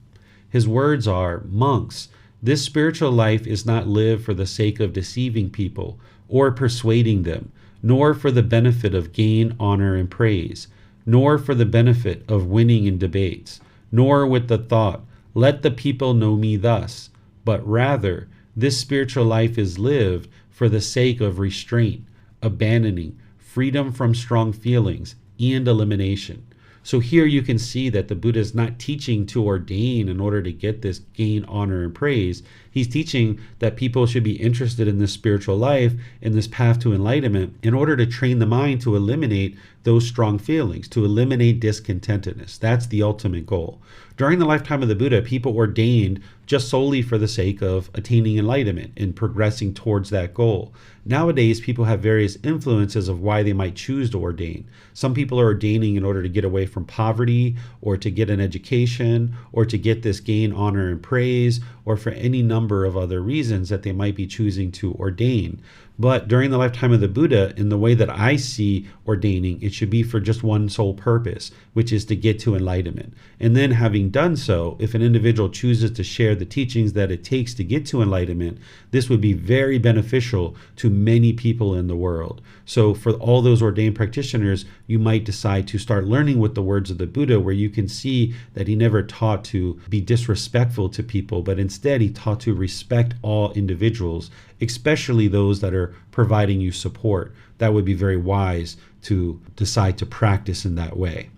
His words are, "Monks, this spiritual life is not lived for the sake of deceiving people or persuading them, nor for the benefit of gain, honor, and praise, nor for the benefit of winning in debates, nor with the thought, 'Let the people know me thus,' but rather, this spiritual life is lived for the sake of restraint, abandoning, freedom from strong feelings, and elimination." So here you can see that the Buddha is not teaching to ordain in order to get this gain, honor, and praise. He's teaching that people should be interested in this spiritual life, in this path to enlightenment, in order to train the mind to eliminate those strong feelings, to eliminate discontentedness. That's the ultimate goal. During the lifetime of the Buddha, people ordained just solely for the sake of attaining enlightenment and progressing towards that goal. Nowadays, people have various influences of why they might choose to ordain. Some people are ordaining in order to get away from poverty, or to get an education, or to get this gain, honor, and praise, or for any number of other reasons that they might be choosing to ordain. But during the lifetime of the Buddha, in the way that I see ordaining, it should be for just one sole purpose, which is to get to enlightenment. And then having done so, if an individual chooses to share the teachings that it takes to get to enlightenment, this would be very beneficial to many people in the world. So for all those ordained practitioners, you might decide to start learning with the words of the Buddha, where you can see that he never taught to be disrespectful to people, but instead he taught to respect all individuals, especially those that are providing you support. That would be very wise to decide to practice in that way.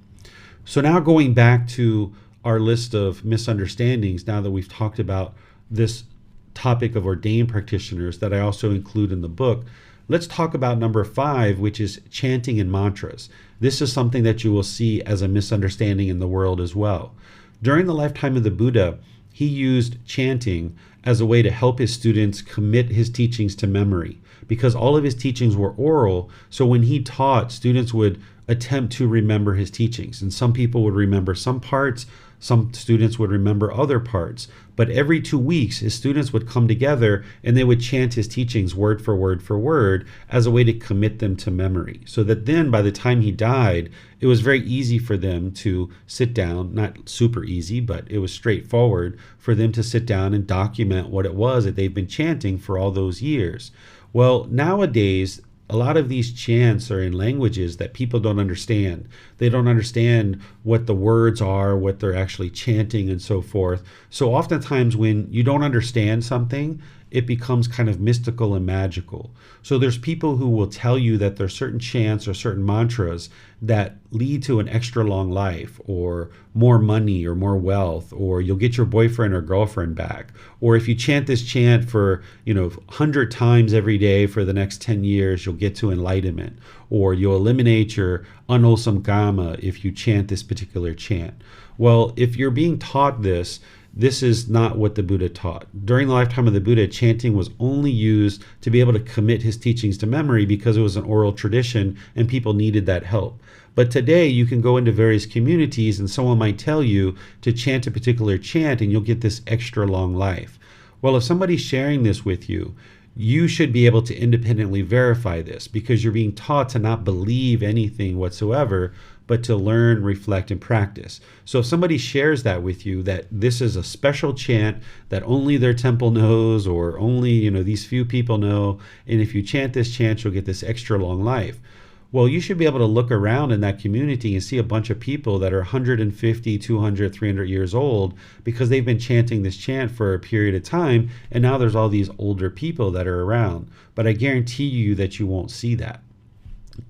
So now going back to our list of misunderstandings, now that we've talked about this topic of ordained practitioners that I also include in the book, let's talk about number 5, which is chanting and mantras. This is something that you will see as a misunderstanding in the world as well. During the lifetime of the Buddha, he used chanting as a way to help his students commit his teachings to memory, because all of his teachings were oral. So when he taught, students would attempt to remember his teachings. And some people would remember some parts, some students would remember other parts. But every 2 weeks, his students would come together and they would chant his teachings word for word as a way to commit them to memory. So that then by the time he died, it was very easy for them to sit down, not super easy, but it was straightforward for them to sit down and document what it was that they've been chanting for all those years. Well, nowadays, a lot of these chants are in languages that people don't understand. They don't understand what the words are, what they're actually chanting, and so forth. So oftentimes when you don't understand something, it becomes kind of mystical and magical. So there's people who will tell you that there's certain chants or certain mantras that lead to an extra long life, or more money, or more wealth, or you'll get your boyfriend or girlfriend back. Or if you chant this chant for 100 times every day for the next 10 years, you'll get to enlightenment. Or you'll eliminate your unwholesome karma if you chant this particular chant. Well, if you're being taught this is not what the Buddha taught. During the lifetime of the Buddha, chanting was only used to be able to commit his teachings to memory because it was an oral tradition and people needed that help. But today you can go into various communities and someone might tell you to chant a particular chant and you'll get this extra long life. Well, if somebody's sharing this with you, you should be able to independently verify this, because you're being taught to not believe anything whatsoever, but to learn, reflect, and practice. So if somebody shares that with you, that this is a special chant that only their temple knows, or only these few people know, and if you chant this chant, you'll get this extra long life. Well, you should be able to look around in that community and see a bunch of people that are 150, 200, 300 years old because they've been chanting this chant for a period of time, and now there's all these older people that are around. But I guarantee you that you won't see that.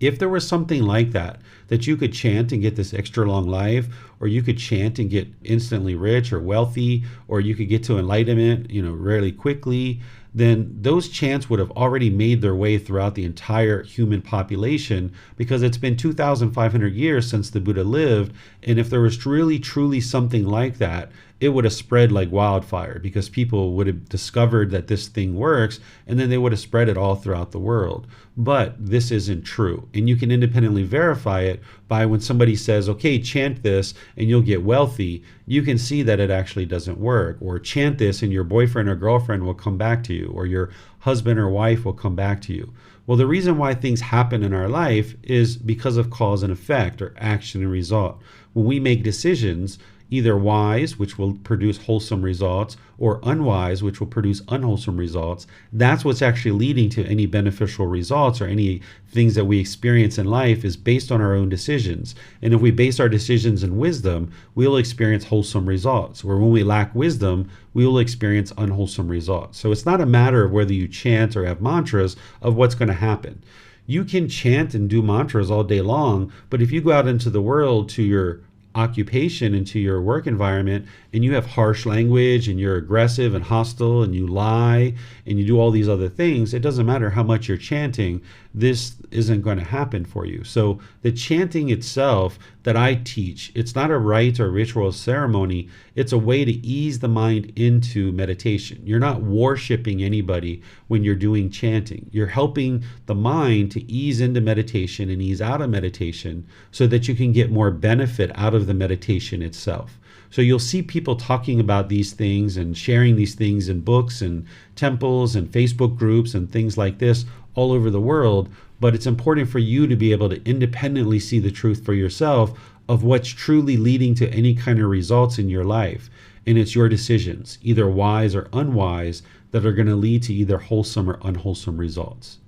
If there was something like that you could chant and get this extra long life, or you could chant and get instantly rich or wealthy, or you could get to enlightenment, really quickly, then those chants would have already made their way throughout the entire human population, because it's been 2,500 years since the Buddha lived. And if there was really, truly something like that, it would have spread like wildfire because people would have discovered that this thing works, and then they would have spread it all throughout the world. But this isn't true. And you can independently verify it by when somebody says, okay, chant this and you'll get wealthy, you can see that it actually doesn't work. Or chant this and your boyfriend or girlfriend will come back to you, or your husband or wife will come back to you. Well, the reason why things happen in our life is because of cause and effect, or action and result. When we make decisions, either wise, which will produce wholesome results, or unwise, which will produce unwholesome results, that's what's actually leading to any beneficial results or any things that we experience in life is based on our own decisions. And if we base our decisions in wisdom, we'll experience wholesome results. Where when we lack wisdom, we will experience unwholesome results. So it's not a matter of whether you chant or have mantras of what's going to happen. You can chant and do mantras all day long, but if you go out into the world to your occupation, into your work environment, and you have harsh language and you're aggressive and hostile and you lie and you do all these other things, it doesn't matter how much you're chanting, this isn't going to happen for you. So the chanting itself that I teach, it's not a rite or ritual ceremony. It's a way to ease the mind into meditation. You're not worshiping anybody when you're doing chanting. You're helping the mind to ease into meditation and ease out of meditation so that you can get more benefit out of the meditation itself. So you'll see people talking about these things and sharing these things in books and temples and Facebook groups and things like this all over the world. But it's important for you to be able to independently see the truth for yourself of what's truly leading to any kind of results in your life. And it's your decisions, either wise or unwise, that are going to lead to either wholesome or unwholesome results.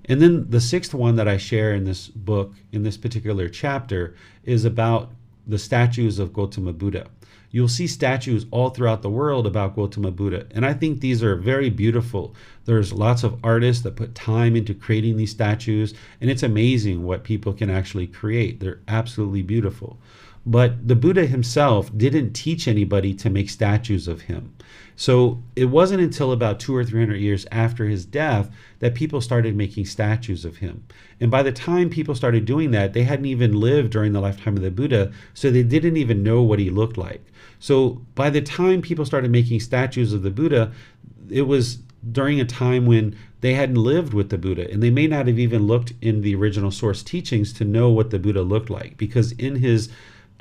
And then the sixth one that I share in this book, in this particular chapter, is about the statues of Gotama Buddha. You'll see statues all throughout the world about Gotama Buddha, and I think these are very beautiful. There's lots of artists that put time into creating these statues, and it's amazing what people can actually create. They're absolutely beautiful. But the Buddha himself didn't teach anybody to make statues of him. So it wasn't until about 200 or 300 years after his death that people started making statues of him. And by the time people started doing that, they hadn't even lived during the lifetime of the Buddha, so they didn't even know what he looked like. So by the time people started making statues of the Buddha, it was during a time when they hadn't lived with the Buddha, and they may not have even looked in the original source teachings to know what the Buddha looked like, because in his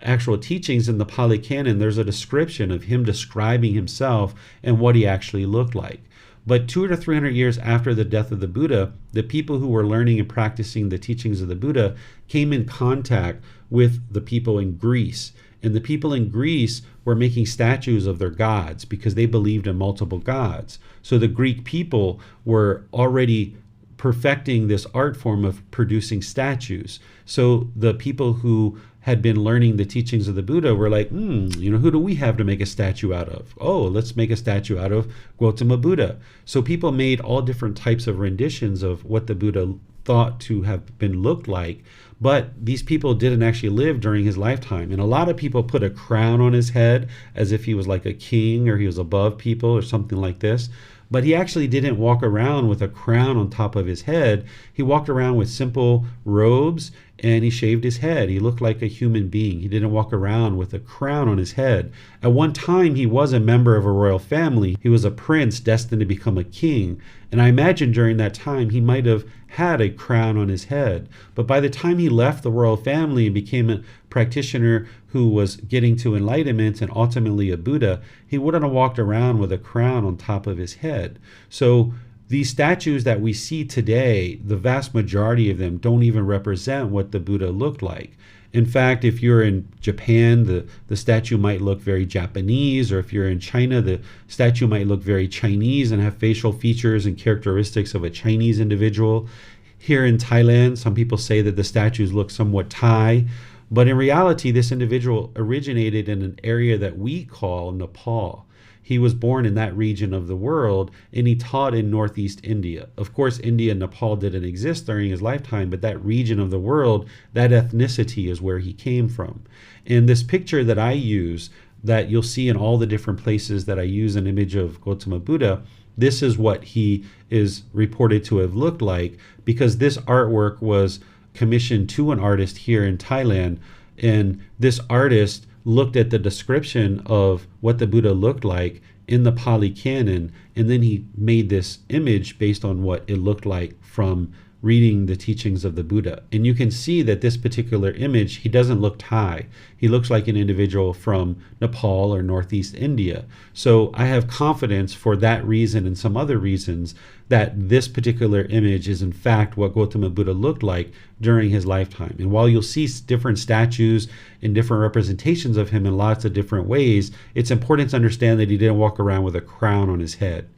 actual teachings in the Pali Canon, there's a description of him describing himself and what he actually looked like. But 200 to 300 years after the death of the Buddha, the people who were learning and practicing the teachings of the Buddha came in contact with the people in Greece. And the people in Greece were making statues of their gods because they believed in multiple gods. So the Greek people were already perfecting this art form of producing statues. So the people who had been learning the teachings of the Buddha were like, who do we have to make a statue out of? Oh, let's make a statue out of Gotama Buddha. So people made all different types of renditions of what the Buddha thought to have been looked like. But these people didn't actually live during his lifetime. And a lot of people put a crown on his head as if he was like a king or he was above people or something like this. But he actually didn't walk around with a crown on top of his head. He walked around with simple robes and he shaved his head. He looked like a human being. He didn't walk around with a crown on his head. At one time, he was a member of a royal family. He was a prince destined to become a king. And I imagine during that time, he might have had a crown on his head. But by the time he left the royal family and became a practitioner who was getting to enlightenment and ultimately a Buddha, he wouldn't have walked around with a crown on top of his head. So these statues that we see today, the vast majority of them don't even represent what the Buddha looked like. In fact, if you're in Japan, the statue might look very Japanese, or if you're in China, the statue might look very Chinese and have facial features and characteristics of a Chinese individual. Here in Thailand, some people say that the statues look somewhat Thai, but in reality, this individual originated in an area that we call Nepal. He was born in that region of the world, and he taught in Northeast India. Of course, India and Nepal didn't exist during his lifetime, but that region of the world, that ethnicity is where he came from. And this picture that I use, that you'll see in all the different places that I use an image of Gotama Buddha, this is what he is reported to have looked like, because this artwork was commissioned to an artist here in Thailand, and this artist looked at the description of what the Buddha looked like in the Pali Canon, and then he made this image based on what it looked like from reading the teachings of the Buddha. And you can see that this particular image, he doesn't look Thai. He looks like an individual from Nepal or Northeast India. So I have confidence for that reason and some other reasons that this particular image is in fact what Gautama Buddha looked like during his lifetime. And while you'll see different statues and different representations of him in lots of different ways, it's important to understand that he didn't walk around with a crown on his head.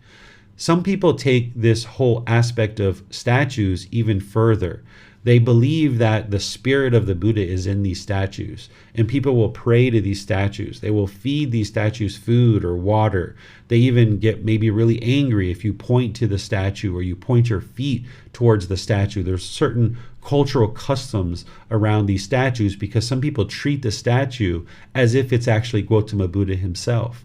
Some people take this whole aspect of statues even further. They believe that the spirit of the Buddha is in these statues, and people will pray to these statues. They will feed these statues food or water. They even get maybe really angry if you point to the statue or you point your feet towards the statue. There's certain cultural customs around these statues because some people treat the statue as if it's actually Gautama Buddha himself.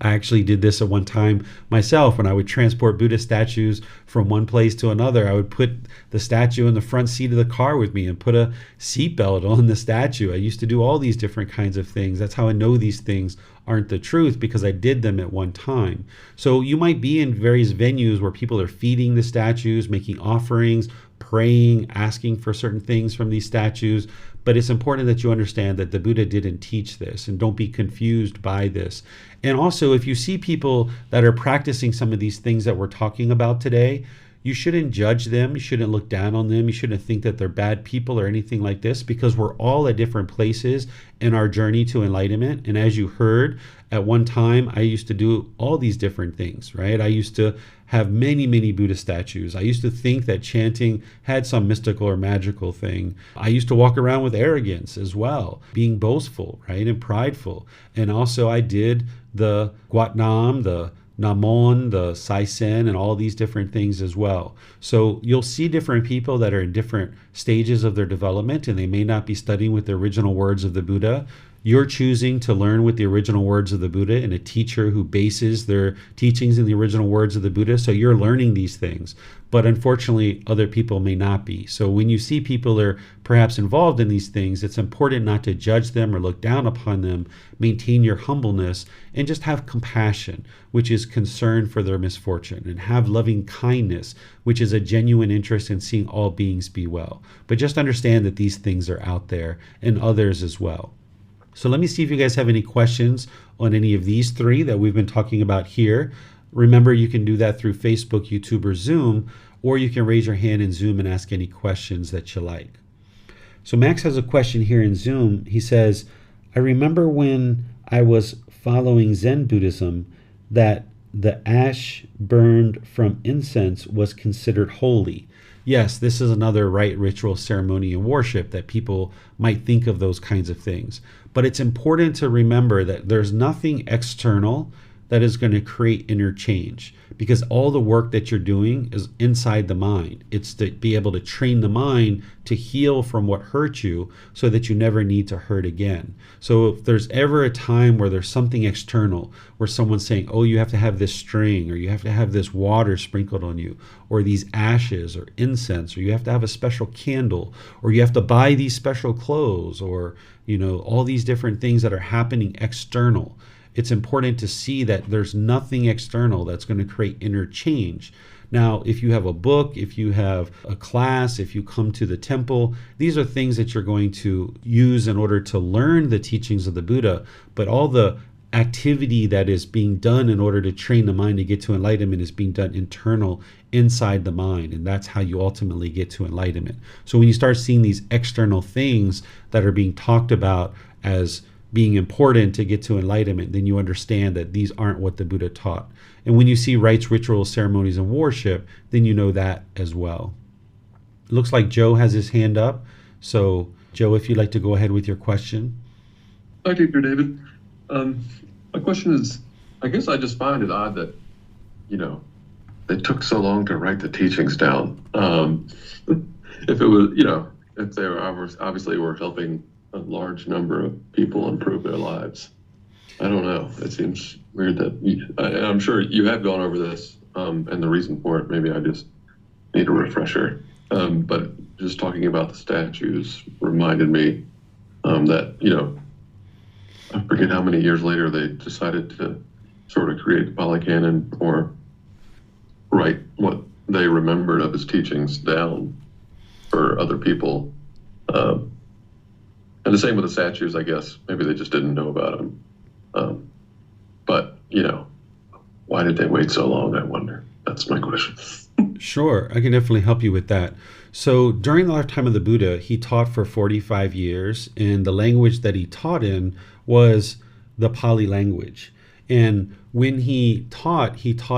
I actually did this at one time myself when I would transport Buddhist statues from one place to another. I would put the statue in the front seat of the car with me and put a seatbelt on the statue. I used to do all these different kinds of things. That's how I know these things aren't the truth, because I did them at one time. So you might be in various venues where people are feeding the statues, making offerings, praying, asking for certain things from these statues. But it's important that you understand that the Buddha didn't teach this, and don't be confused by this. And also, if you see people that are practicing some of these things that we're talking about today, you shouldn't judge them. You shouldn't look down on them. You shouldn't think that they're bad people or anything like this, because we're all at different places in our journey to enlightenment. And as you heard, at one time, I used to do all these different things, right? I used to have many, many Buddha statues. I used to think that chanting had some mystical or magical thing. I used to walk around with arrogance as well, being boastful, right, and prideful. And also I did the Wat Nam, the Namon, the Saisen, and all these different things as well. So you'll see different people that are in different stages of their development, and they may not be studying with the original words of the Buddha. You're choosing to learn with the original words of the Buddha and a teacher who bases their teachings in the original words of the Buddha. So you're learning these things. But unfortunately, other people may not be. So when you see people are perhaps involved in these things, it's important not to judge them or look down upon them. Maintain your humbleness and just have compassion, which is concern for their misfortune, and have loving kindness, which is a genuine interest in seeing all beings be well. But just understand that these things are out there and others as well. So let me see if you guys have any questions on any of these three that we've been talking about here. Remember, you can do that through Facebook, YouTube, or Zoom, or you can raise your hand in Zoom and ask any questions that you like. So Max has a question here in Zoom. He says, I remember when I was following Zen Buddhism that the ash burned from incense was considered holy. Yes, this is another rite, ritual, ceremony, and worship that people might think of those kinds of things. But it's important to remember that there's nothing external that is going to create inner change, because all the work that you're doing is inside the mind. It's to be able to train the mind to heal from what hurt you so that you never need to hurt again. So if there's ever a time where there's something external, where someone's saying, oh, you have to have this string, or you have to have this water sprinkled on you, or these ashes or incense, or you have to have a special candle, or you have to buy these special clothes, or all these different things that are happening external, it's important to see that there's nothing external that's going to create inner change. Now, if you have a book, if you have a class, if you come to the temple, these are things that you're going to use in order to learn the teachings of the Buddha. But all the activity that is being done in order to train the mind to get to enlightenment is being done internal, inside the mind. And that's how you ultimately get to enlightenment. So when you start seeing these external things that are being talked about as being important to get to enlightenment, then you understand that these aren't what the Buddha taught. And when you see rites, rituals, ceremonies, and worship, then you know that as well. It looks like Joe has his hand up. So Joe, if you'd like to go ahead with your question. Hi, Teacher David. My question is, I guess I just find it odd that, they took so long to write the teachings down. If it was, if they were obviously were helping a large number of people improve their lives. I don't know. It seems weird that I'm sure you have gone over this and the reason for it. Maybe I just need a refresher. But just talking about the statues reminded me that, I forget how many years later they decided to sort of create the Pali Canon or write what they remembered of his teachings down for other people. And the same with the statues, I guess. Maybe they just didn't know about them. But, why did they wait so long, I wonder? That's my question. Sure, I can definitely help you with that. So during the lifetime of the Buddha, he taught for 45 years, and the language that he taught in was the Pali language. And when he taught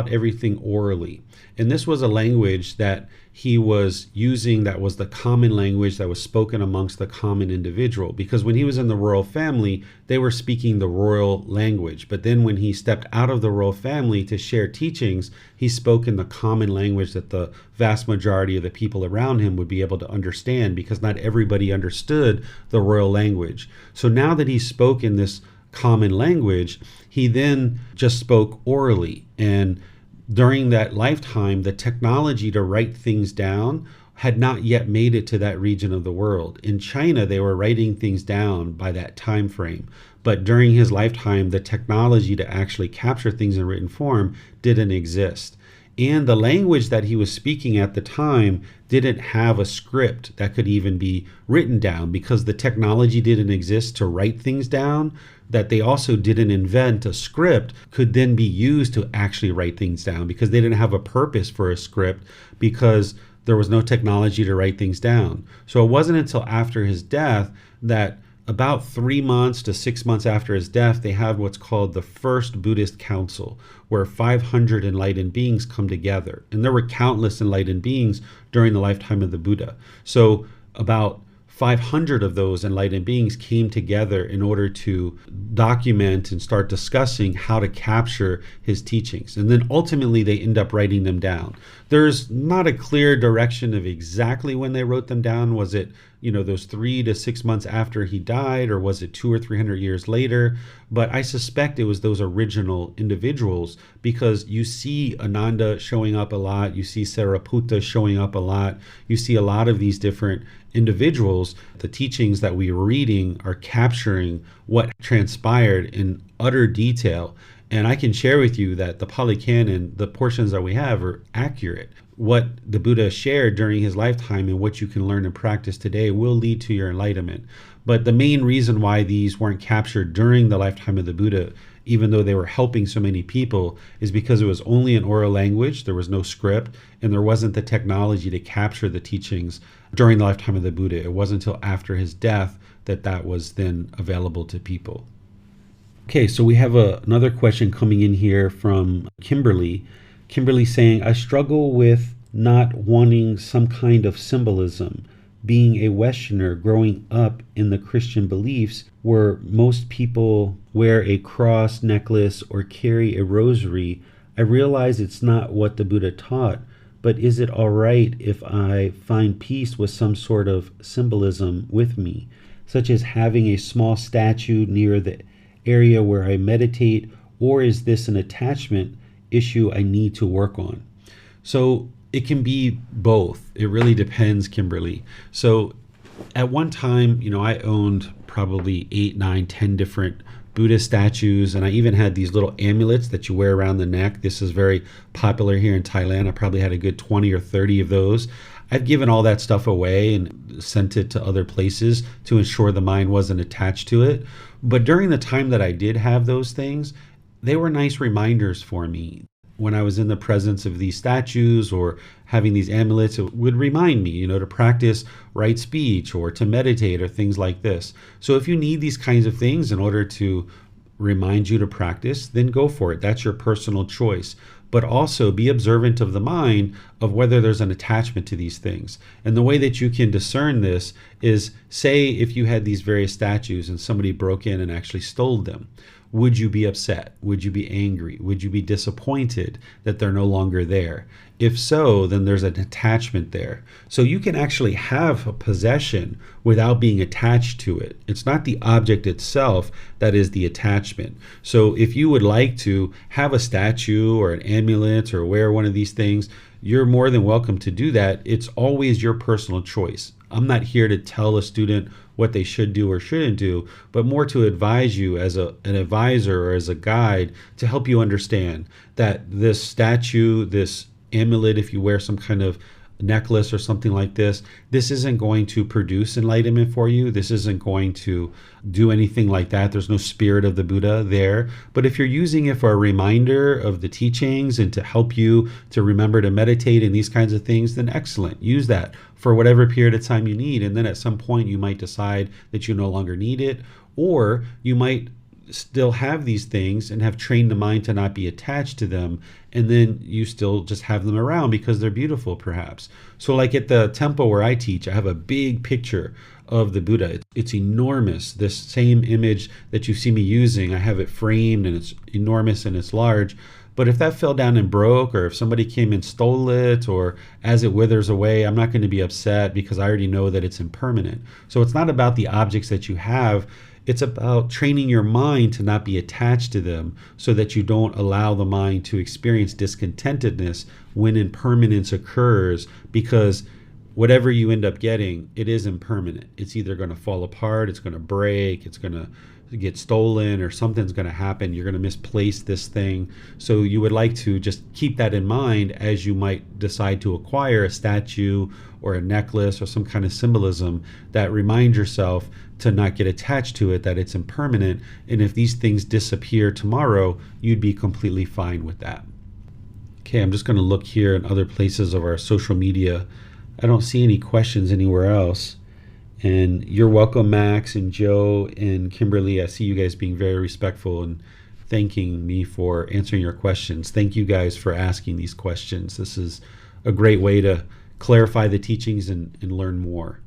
everything orally. And this was a language that he was using that was the common language that was spoken amongst the common individual. Because when he was in the royal family, they were speaking the royal language. But then when he stepped out of the royal family to share teachings, he spoke in the common language that the vast majority of the people around him would be able to understand, because not everybody understood the royal language. So now that he spoke in this common language, he then just spoke orally. And during that lifetime, the technology to write things down had not yet made it to that region of the world. In China, they were writing things down by that time frame. But during his lifetime, the technology to actually capture things in written form didn't exist. And the language that he was speaking at the time didn't have a script that could even be written down, because the technology didn't exist to write things down, that they also didn't invent a script could then be used to actually write things down, because they didn't have a purpose for a script, because there was no technology to write things down. So it wasn't until after his death that about 3 months to 6 months after his death, they have what's called the First Buddhist Council, where 500 enlightened beings come together. And there were countless enlightened beings during the lifetime of the Buddha. So about 500 of those enlightened beings came together in order to document and start discussing how to capture his teachings. And then ultimately they end up writing them down. There's not a clear direction of exactly when they wrote them down. Was it, those 3 to 6 months after he died, or was it 200 or 300 years later? But I suspect it was those original individuals, because you see Ananda showing up a lot. You see Sariputta showing up a lot. You see a lot of these different individuals. The teachings that we are reading are capturing what transpired in utter detail. And I can share with you that the Pali Canon, the portions that we have, are accurate. What the Buddha shared during his lifetime and what you can learn and practice today will lead to your enlightenment. But the main reason why these weren't captured during the lifetime of the Buddha, even though they were helping so many people, is because it was only an oral language, there was no script, and there wasn't the technology to capture the teachings during the lifetime of the Buddha. It wasn't until after his death that was then available to people. Okay, so we have another question coming in here from Kimberly. Kimberly saying, I struggle with not wanting some kind of symbolism. Being a Westerner growing up in the Christian beliefs where most people wear a cross necklace or carry a rosary, I realize it's not what the Buddha taught, but is it all right if I find peace with some sort of symbolism with me, such as having a small statue near the area where I meditate, or is this an attachment issue I need to work on? So it can be both. It really depends, Kimberly. So at one time, I owned probably 8, 9, 10 different Buddha statues, and I even had these little amulets that you wear around the neck. This is very popular here in Thailand. I probably had a good 20 or 30 of those. I've given all that stuff away and sent it to other places to ensure the mind wasn't attached to it. But during the time that I did have those things, they were nice reminders for me. When I was in the presence of these statues or having these amulets, it would remind me, to practice right speech or to meditate or things like this. So if you need these kinds of things in order to remind you to practice, then go for it. That's your personal choice. But also be observant of the mind of whether there's an attachment to these things. And the way that you can discern this is, say if you had these various statues and somebody broke in and actually stole them. Would you be upset? Would you be angry? Would you be disappointed that they're no longer there? If so, then there's an attachment there. So you can actually have a possession without being attached to it. It's not the object itself that is the attachment. So if you would like to have a statue or an amulet or wear one of these things, you're more than welcome to do that. It's always your personal choice. I'm not here to tell a student what they should do or shouldn't do, but more to advise you as an advisor or as a guide to help you understand that this statue, this amulet, if you wear some kind of necklace or something like this isn't going to produce enlightenment for you. This isn't going to do anything like that. There's no spirit of the Buddha there. But if you're using it for a reminder of the teachings and to help you to remember to meditate and these kinds of things, then excellent. Use that for whatever period of time you need. And then at some point you might decide that you no longer need it, or you might still have these things and have trained the mind to not be attached to them, and then you still just have them around because they're beautiful perhaps. So like at the temple where I teach, I have a big picture of the Buddha. It's enormous. This same image that you see me using, I have it framed and it's enormous and it's large. But if that fell down and broke, or if somebody came and stole it, or as it withers away, I'm not going to be upset because I already know that it's impermanent. So it's not about the objects that you have. It's about training your mind to not be attached to them so that you don't allow the mind to experience discontentedness when impermanence occurs, because whatever you end up getting, it is impermanent. It's either going to fall apart, it's going to break, it's going to get stolen, or something's going to happen. You're going to misplace this thing. So you would like to just keep that in mind as you might decide to acquire a statue or a necklace or some kind of symbolism that reminds yourself to not get attached to it, that it's impermanent. And if these things disappear tomorrow, you'd be completely fine with that. Okay, I'm just going to look here in other places of our social media. I don't see any questions anywhere else. And you're welcome, Max and Joe and Kimberly. I see you guys being very respectful and thanking me for answering your questions. Thank you guys for asking these questions. This is a great way to clarify the teachings and learn more.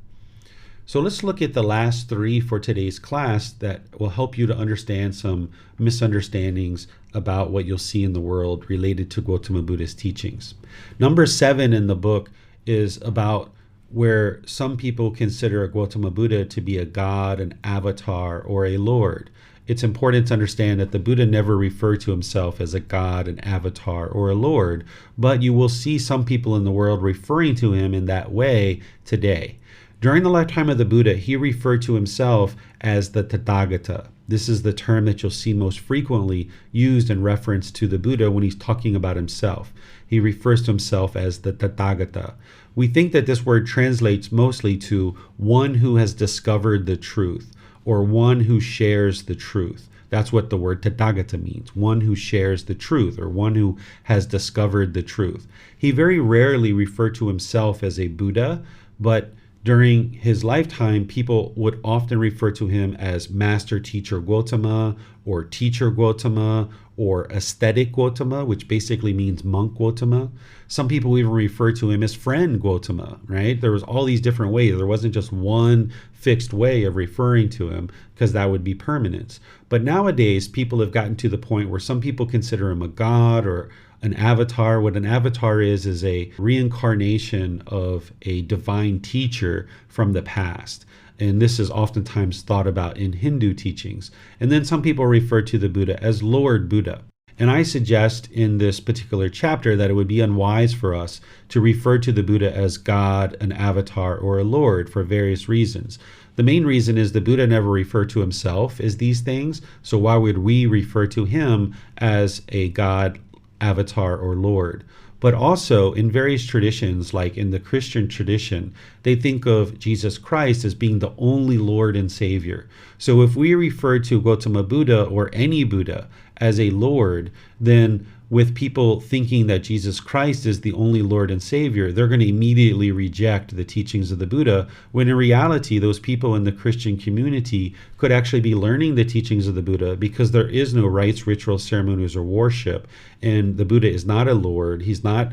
So let's look at the last three for today's class that will help you to understand some misunderstandings about what you'll see in the world related to Gotama Buddha's teachings. Number 7 in the book is about where some people consider a Gotama Buddha to be a god, an avatar, or a lord. It's important to understand that the Buddha never referred to himself as a god, an avatar, or a lord, but you will see some people in the world referring to him in that way today. During the lifetime of the Buddha, he referred to himself as the Tathagata. This is the term that you'll see most frequently used in reference to the Buddha when he's talking about himself. He refers to himself as the Tathagata. We think that this word translates mostly to one who has discovered the truth, or one who shares the truth. That's what the word Tathagata means, one who shares the truth, or one who has discovered the truth. He very rarely referred to himself as a Buddha, but during his lifetime, people would often refer to him as Master Teacher Gotama, or Teacher Gotama, or Aesthetic Gotama, which basically means Monk Gotama. Some people even refer to him as Friend Gotama, right? There was all these different ways. There wasn't just one fixed way of referring to him, because that would be permanence. But nowadays, people have gotten to the point where some people consider him a god or an avatar. What an avatar is a reincarnation of a divine teacher from the past. And this is oftentimes thought about in Hindu teachings. And then some people refer to the Buddha as Lord Buddha. And I suggest in this particular chapter that it would be unwise for us to refer to the Buddha as God, an avatar, or a Lord for various reasons. The main reason is the Buddha never referred to himself as these things. So why would we refer to him as a God, avatar, or Lord? But also in various traditions, like in the Christian tradition, they think of Jesus Christ as being the only Lord and Savior. So if we refer to Gotama Buddha or any Buddha as a Lord, then with people thinking that Jesus Christ is the only Lord and Savior, they're going to immediately reject the teachings of the Buddha, when in reality, those people in the Christian community could actually be learning the teachings of the Buddha, because there is no rites, rituals, ceremonies, or worship. And the Buddha is not a Lord. He's not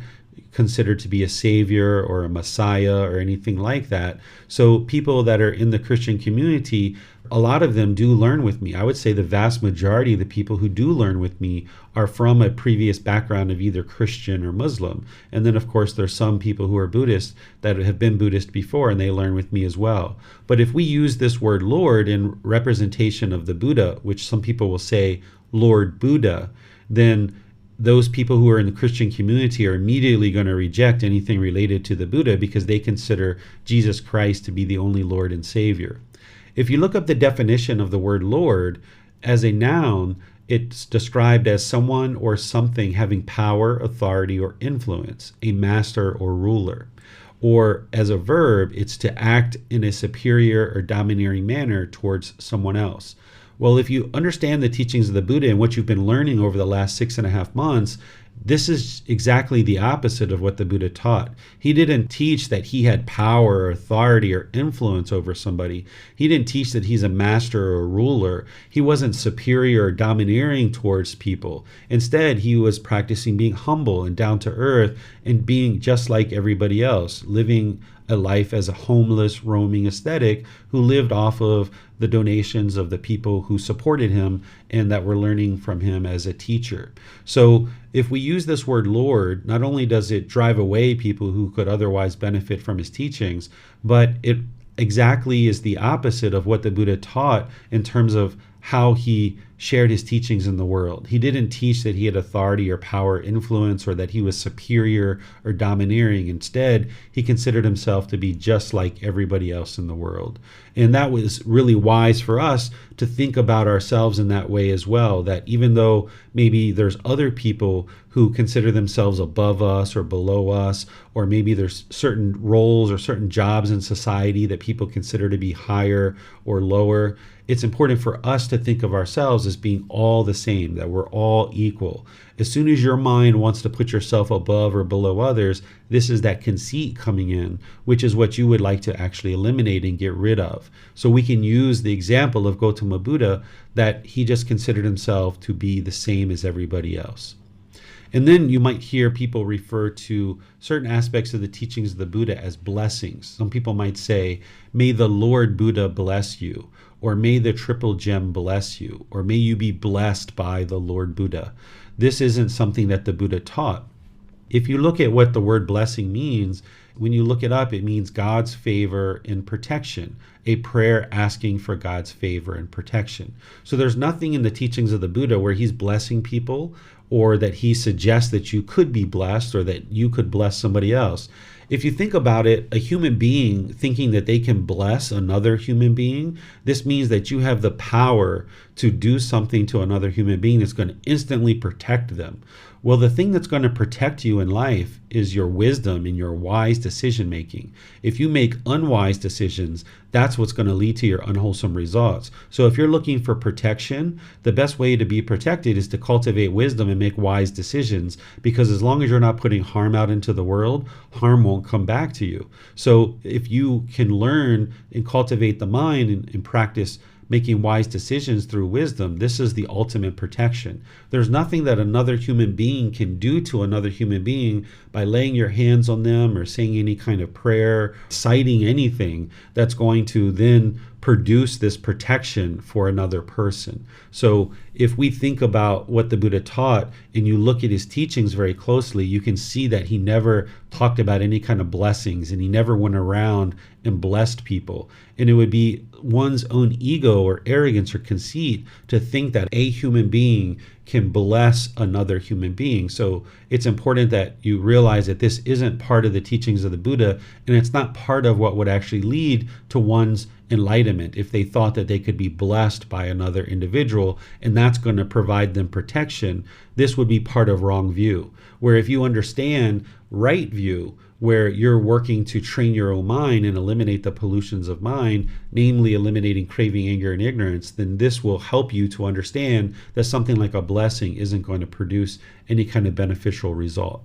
considered to be a savior or a messiah or anything like that. So people that are in the Christian community, a lot of them do learn with me. I would say the vast majority of the people who do learn with me are from a previous background of either Christian or Muslim. And then, of course, there's some people who are Buddhist that have been Buddhist before, and they learn with me as well. But if we use this word Lord in representation of the Buddha, which some people will say Lord Buddha, then those people who are in the Christian community are immediately going to reject anything related to the Buddha, because they consider Jesus Christ to be the only Lord and Savior. If you look up the definition of the word Lord, as a noun, it's described as someone or something having power, authority, or influence, a master or ruler. Or as a verb, it's to act in a superior or domineering manner towards someone else. Well, if you understand the teachings of the Buddha and what you've been learning over the last 6.5 months, this is exactly the opposite of what the Buddha taught. He didn't teach that he had power or authority or influence over somebody. He didn't teach that he's a master or a ruler. He wasn't superior or domineering towards people. Instead, he was practicing being humble and down to earth and being just like everybody else, living a life as a homeless, roaming ascetic who lived off of the donations of the people who supported him and that were learning from him as a teacher. So if we use this word Lord, not only does it drive away people who could otherwise benefit from his teachings, but it exactly is the opposite of what the Buddha taught in terms of how he shared his teachings in the world. He didn't teach that he had authority or power or influence or that he was superior or domineering. Instead, he considered himself to be just like everybody else in the world. And that was really wise for us to think about ourselves in that way as well, that even though maybe there's other people who consider themselves above us or below us, or maybe there's certain roles or certain jobs in society that people consider to be higher or lower, it's important for us to think of ourselves as being all the same, that we're all equal. As soon as your mind wants to put yourself above or below others, this is that conceit coming in, which is what you would like to actually eliminate and get rid of. So we can use the example of Gotama Buddha, that he just considered himself to be the same as everybody else. And then you might hear people refer to certain aspects of the teachings of the Buddha as blessings. Some people might say, may the Lord Buddha bless you, or may the triple gem bless you, or may you be blessed by the Lord Buddha. This isn't something that the Buddha taught. If you look at what the word blessing means, when you look it up, it means God's favor and protection, a prayer asking for God's favor and protection. So there's nothing in the teachings of the Buddha where he's blessing people or that he suggests that you could be blessed or that you could bless somebody else. If you think about it, a human being thinking that they can bless another human being, this means that you have the power to do something to another human being that's going to instantly protect them. Well, the thing that's going to protect you in life is your wisdom and your wise decision making. If you make unwise decisions, that's what's going to lead to your unwholesome results. So if you're looking for protection, the best way to be protected is to cultivate wisdom and make wise decisions, because as long as you're not putting harm out into the world, harm won't come back to you. So if you can learn and cultivate the mind and practice making wise decisions through wisdom, this is the ultimate protection. There's nothing that another human being can do to another human being by laying your hands on them or saying any kind of prayer, citing anything that's going to then produce this protection for another person. So if we think about what the Buddha taught and you look at his teachings very closely, you can see that he never talked about any kind of blessings and he never went around and blessed people. And it would be one's own ego or arrogance or conceit to think that a human being can bless another human being. So it's important that you realize that this isn't part of the teachings of the Buddha, and it's not part of what would actually lead to one's enlightenment if they thought that they could be blessed by another individual and that's going to provide them protection. This would be part of wrong view. Where if you understand right view, where you're working to train your own mind and eliminate the pollutions of mind, namely eliminating craving, anger, and ignorance, then this will help you to understand that something like a blessing isn't going to produce any kind of beneficial result.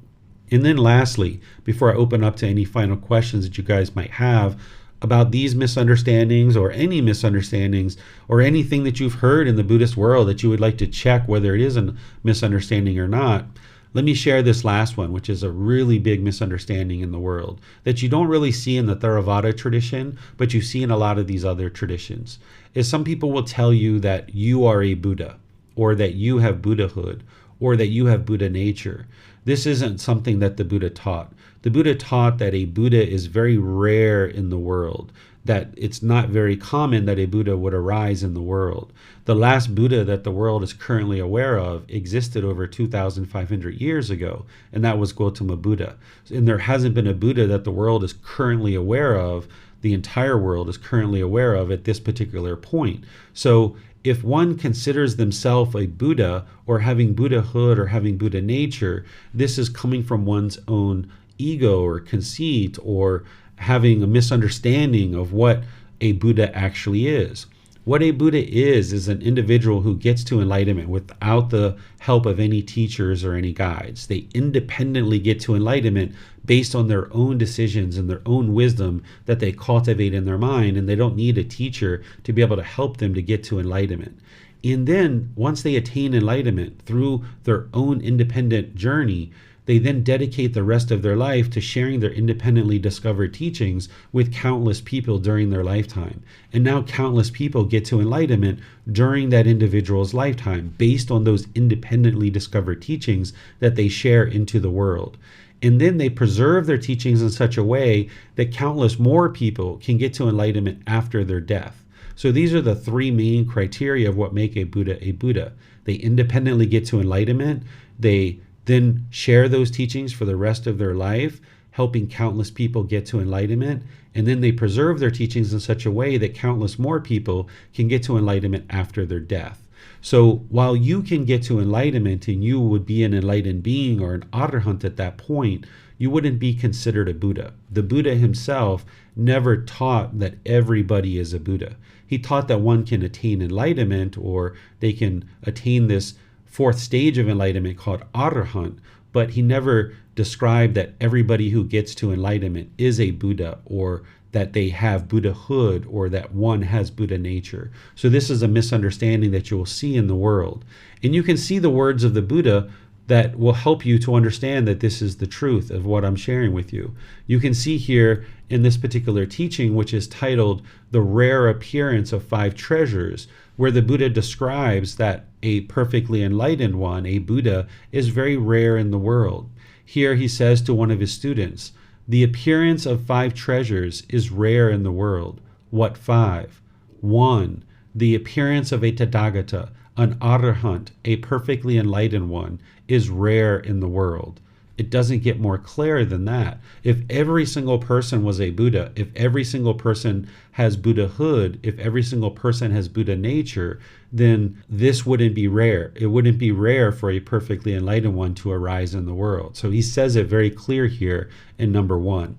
And then lastly, before I open up to any final questions that you guys might have about these misunderstandings or any misunderstandings or anything that you've heard in the Buddhist world that you would like to check whether it is a misunderstanding or not, let me share this last one, which is a really big misunderstanding in the world that you don't really see in the Theravada tradition, but you see in a lot of these other traditions. Is some people will tell you that you are a Buddha, or that you have Buddhahood, or that you have Buddha nature. This isn't something that the Buddha taught. The Buddha taught that a Buddha is very rare in the world, that it's not very common that a Buddha would arise in the world. The last Buddha that the world is currently aware of existed over 2,500 years ago, and that was Gotama Buddha. And there hasn't been a Buddha that the world is currently aware of. the entire world is currently aware of at this particular point. So if one considers themselves a Buddha or having Buddhahood or having Buddha nature, this is coming from one's own ego or conceit or having a misunderstanding of what a Buddha actually is. What a Buddha is an individual who gets to enlightenment without the help of any teachers or any guides. They independently get to enlightenment based on their own decisions and their own wisdom that they cultivate in their mind, and they don't need a teacher to be able to help them to get to enlightenment. And then once they attain enlightenment through their own independent journey, they then dedicate the rest of their life to sharing their independently discovered teachings with countless people during their lifetime. And now countless people get to enlightenment during that individual's lifetime based on those independently discovered teachings that they share into the world. And then they preserve their teachings in such a way that countless more people can get to enlightenment after their death. So these are the three main criteria of what make a Buddha a Buddha. They independently get to enlightenment. They then share those teachings for the rest of their life, helping countless people get to enlightenment. And then they preserve their teachings in such a way that countless more people can get to enlightenment after their death. So while you can get to enlightenment and you would be an enlightened being or an arahant at that point, you wouldn't be considered a Buddha. The Buddha himself never taught that everybody is a Buddha. He taught that one can attain enlightenment, or they can attain this fourth stage of enlightenment called arahant, but he never described that everybody who gets to enlightenment is a Buddha, or that they have Buddhahood, or that one has Buddha nature. So this is a misunderstanding that you will see in the world. And you can see the words of the Buddha that will help you to understand that this is the truth of what I'm sharing with you. You can see here in this particular teaching, which is titled The Rare Appearance of Five Treasures, where the Buddha describes that a perfectly enlightened one, a Buddha, is very rare in the world. Here he says to one of his students, "The appearance of five treasures is rare in the world." What five? 1. The appearance of a Tathagata, an arahant, a perfectly enlightened one, is rare in the world. It doesn't get more clear than that. If every single person was a Buddha, if every single person has Buddhahood, if every single person has Buddha nature, then this wouldn't be rare. It wouldn't be rare for a perfectly enlightened one to arise in the world. So he says it very clear here in number 1.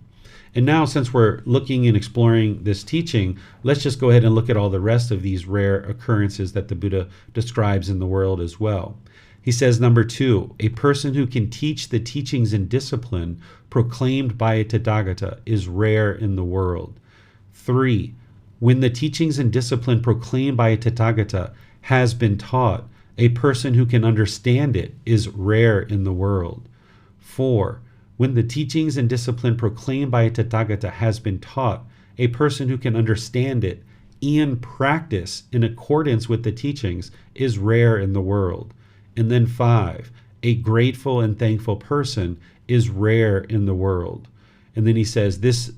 And now, since we're looking and exploring this teaching, let's just go ahead and look at all the rest of these rare occurrences that the Buddha describes in the world as well. He says, number 2, a person who can teach the teachings and discipline proclaimed by a Tathagata is rare in the world. 3, when the teachings and discipline proclaimed by a Tathagata has been taught, a person who can understand it is rare in the world. 4, when the teachings and discipline proclaimed by a Tathagata has been taught, a person who can understand it and practice in accordance with the teachings is rare in the world. And then 5, a grateful and thankful person is rare in the world. And then he says this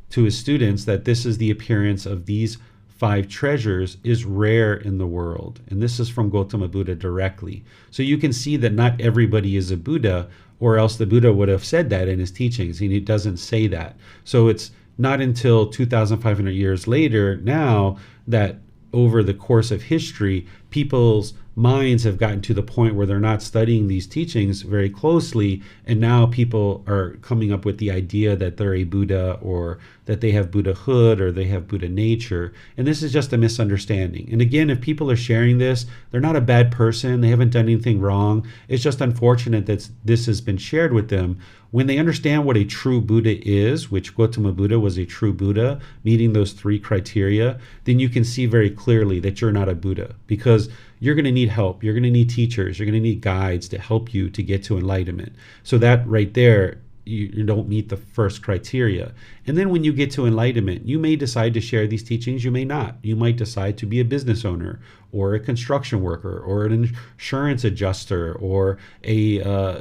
to his students, that this is the appearance of these 5 treasures is rare in the world. And this is from Gotama Buddha directly. So you can see that not everybody is a Buddha, or else the Buddha would have said that in his teachings, and he doesn't say that. So it's not until 2,500 years later now that over the course of history, people's minds have gotten to the point where they're not studying these teachings very closely, and now people are coming up with the idea that they're a Buddha, or that they have Buddhahood, or they have Buddha nature. And this is just a misunderstanding. And again, if people are sharing this, they're not a bad person, they haven't done anything wrong. It's just unfortunate that this has been shared with them. When they understand what a true Buddha is, which Gotama Buddha was a true Buddha, meeting those 3 criteria, then you can see very clearly that you're not a Buddha, because you're going to need help. You're going to need teachers. You're going to need guides to help you to get to enlightenment. So that right there, you don't meet the first criteria. And then when you get to enlightenment, you may decide to share these teachings, you may not. You might decide to be a business owner, or a construction worker, or an insurance adjuster, or a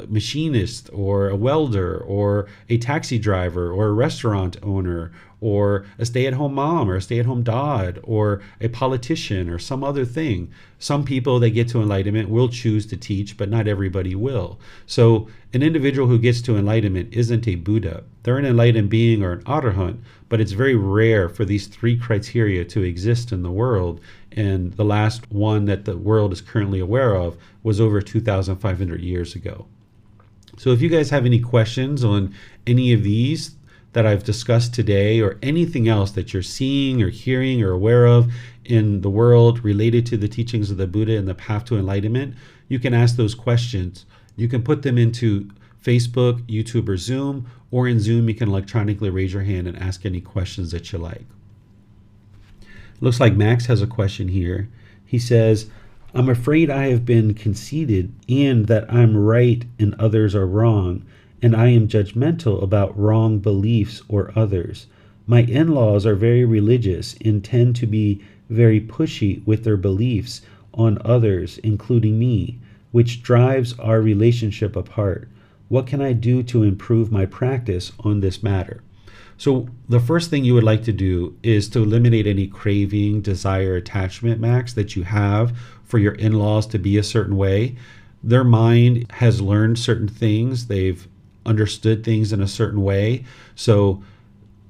machinist, or a welder, or a taxi driver, or a restaurant owner, or a stay-at-home mom or a stay-at-home dad or a politician or some other thing. Some people that get to enlightenment will choose to teach, but not everybody will. So an individual who gets to enlightenment isn't a Buddha. They're an enlightened being or an arahant, but it's very rare for these three criteria to exist in the world. And the last one that the world is currently aware of was over 2,500 years ago. So if you guys have any questions on any of these that I've discussed today, or anything else that you're seeing or hearing or aware of in the world related to the teachings of the Buddha and the path to enlightenment, you can ask those questions. You can put them into Facebook, YouTube, or Zoom, or in Zoom you can electronically raise your hand and ask any questions that you like. Looks like Max has a question here. He says, I'm afraid I have been conceited and that I'm right and others are wrong, and I am judgmental about wrong beliefs or others. My in-laws are very religious and tend to be very pushy with their beliefs on others, including me, which drives our relationship apart. What can I do to improve my practice on this matter? So the first thing you would like to do is to eliminate any craving, desire, attachment, Max, that you have for your in-laws to be a certain way. Their mind has learned certain things. They've understood things in a certain way. So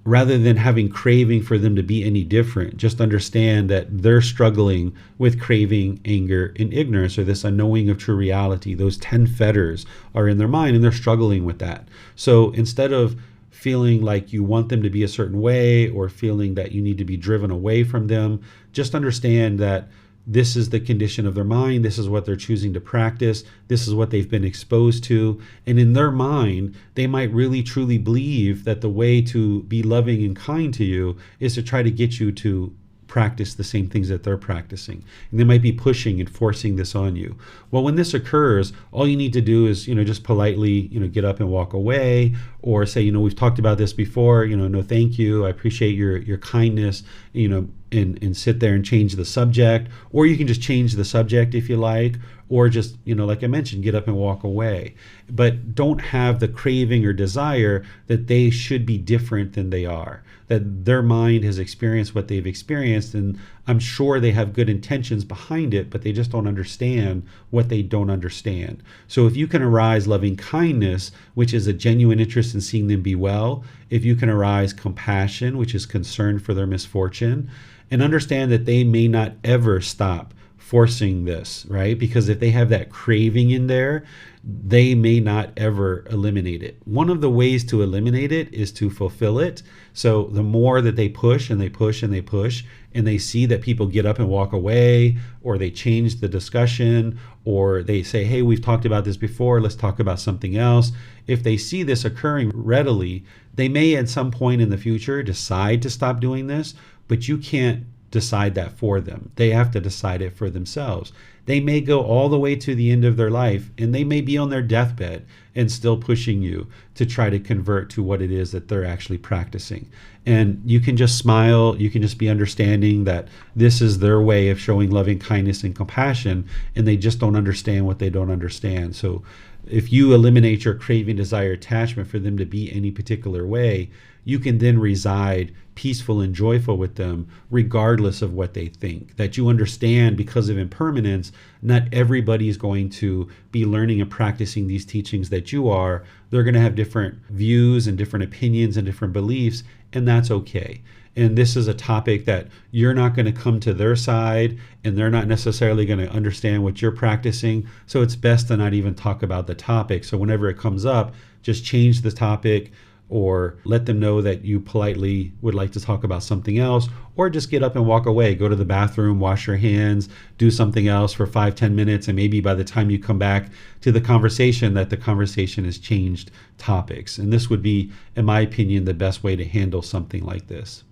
rather than having craving for them to be any different, just understand that they're struggling with craving, anger, and ignorance, or this unknowing of true reality. Those 10 fetters are in their mind and they're struggling with that. So instead of feeling like you want them to be a certain way or feeling that you need to be driven away from them, just understand that this is the condition of their mind. This is what they're choosing to practice. This is what they've been exposed to. And in their mind, they might really truly believe that the way to be loving and kind to you is to try to get you to practice the same things that they're practicing. And they might be pushing and forcing this on you. Well, when this occurs, all you need to do is, just politely, get up and walk away, or say, we've talked about this before, no, thank you. I appreciate your kindness, and sit there and change the subject. Or you can just change the subject if you like, or just, like I mentioned, get up and walk away. But don't have the craving or desire that they should be different than they are, that their mind has experienced what they've experienced, and I'm sure they have good intentions behind it, but they just don't understand what they don't understand. So if you can arise loving kindness, which is a genuine interest in seeing them be well, if you can arise compassion, which is concern for their misfortune, and understand that they may not ever stop forcing this, right? Because if they have that craving in there, they may not ever eliminate it. One of the ways to eliminate it is to fulfill it. So the more that they push and they push and they push, and they see that people get up and walk away, or they change the discussion, or they say, hey, we've talked about this before, let's talk about something else. If they see this occurring readily, they may at some point in the future decide to stop doing this, but you can't decide that for them. They have to decide it for themselves. They may go all the way to the end of their life, and they may be on their deathbed and still pushing you to try to convert to what it is that they're actually practicing. And you can just smile, you can just be understanding that this is their way of showing loving kindness and compassion, and they just don't understand what they don't understand. So if you eliminate your craving, desire, attachment for them to be any particular way, you can then reside peaceful and joyful with them regardless of what they think. That you understand, because of impermanence, not everybody is going to be learning and practicing these teachings that you are. They're going to have different views and different opinions and different beliefs, and that's okay. And this is a topic that you're not going to come to their side, and they're not necessarily going to understand what you're practicing. So it's best to not even talk about the topic. So whenever it comes up, just change the topic, or let them know that you politely would like to talk about something else, or just get up and walk away, go to the bathroom, wash your hands, do something else for 5-10 minutes, and maybe by the time you come back to the conversation, that the conversation has changed topics. And this would be, in my opinion, the best way to handle something like this.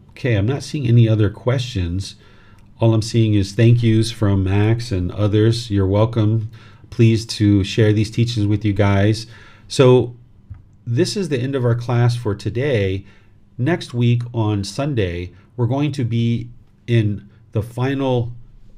Okay, I'm not seeing any other questions. All I'm seeing is thank yous from Max and others. You're welcome. Pleased to share these teachings with you guys. So this is the end of our class for today. Next week on Sunday, we're going to be in the final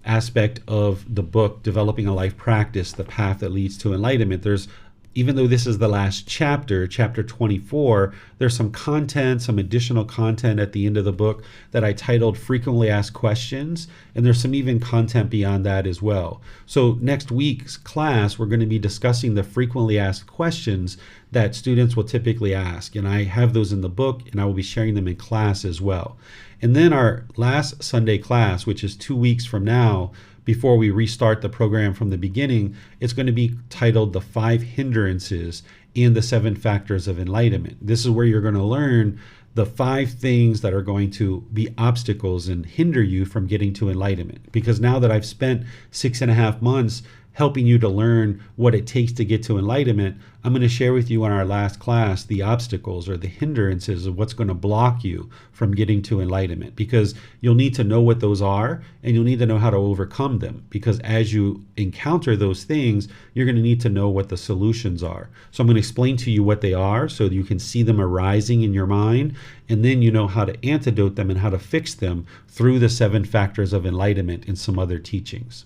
aspect of the book, Developing a Life Practice, The Path That Leads to Enlightenment. There's even though this is the last chapter, chapter 24, there's some content, some additional content at the end of the book that I titled Frequently Asked Questions, and there's some even content beyond that as well. So next week's class, we're going to be discussing the frequently asked questions that students will typically ask, and I have those in the book, and I will be sharing them in class as well. And then our last Sunday class, which is 2 weeks from now, before we restart the program from the beginning, it's going to be titled The 5 Hindrances and the 7 Factors of Enlightenment. This is where you're going to learn the 5 things that are going to be obstacles and hinder you from getting to enlightenment. Because now that I've spent 6.5 months helping you to learn what it takes to get to enlightenment, I'm going to share with you in our last class the obstacles or the hindrances of what's going to block you from getting to enlightenment, because you'll need to know what those are and you'll need to know how to overcome them, because as you encounter those things, you're going to need to know what the solutions are. So I'm going to explain to you what they are so that you can see them arising in your mind, and then you know how to antidote them and how to fix them through the 7 factors of enlightenment and some other teachings.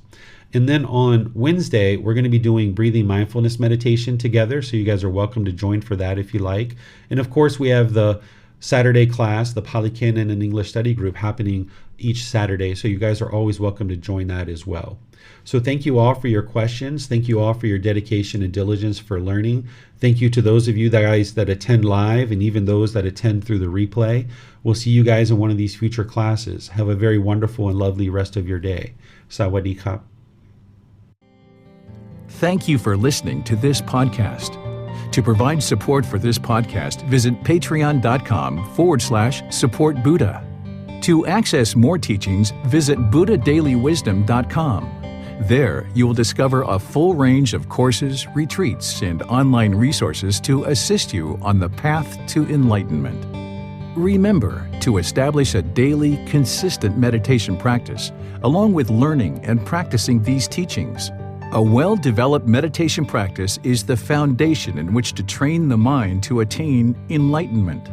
And then on Wednesday, we're going to be doing breathing mindfulness meditation together. So you guys are welcome to join for that if you like. And of course, we have the Saturday class, the Pali Canon and English Study Group, happening each Saturday. So you guys are always welcome to join that as well. So thank you all for your questions. Thank you all for your dedication and diligence for learning. Thank you to those of you guys that attend live and even those that attend through the replay. We'll see you guys in one of these future classes. Have a very wonderful and lovely rest of your day. Sawadee krap. Thank you for listening to this podcast. To provide support for this podcast, visit patreon.com/support Buddha. To access more teachings, visit buddhadailywisdom.com. There, you will discover a full range of courses, retreats, and online resources to assist you on the path to enlightenment. Remember to establish a daily, consistent meditation practice, along with learning and practicing these teachings. A well-developed meditation practice is the foundation in which to train the mind to attain enlightenment.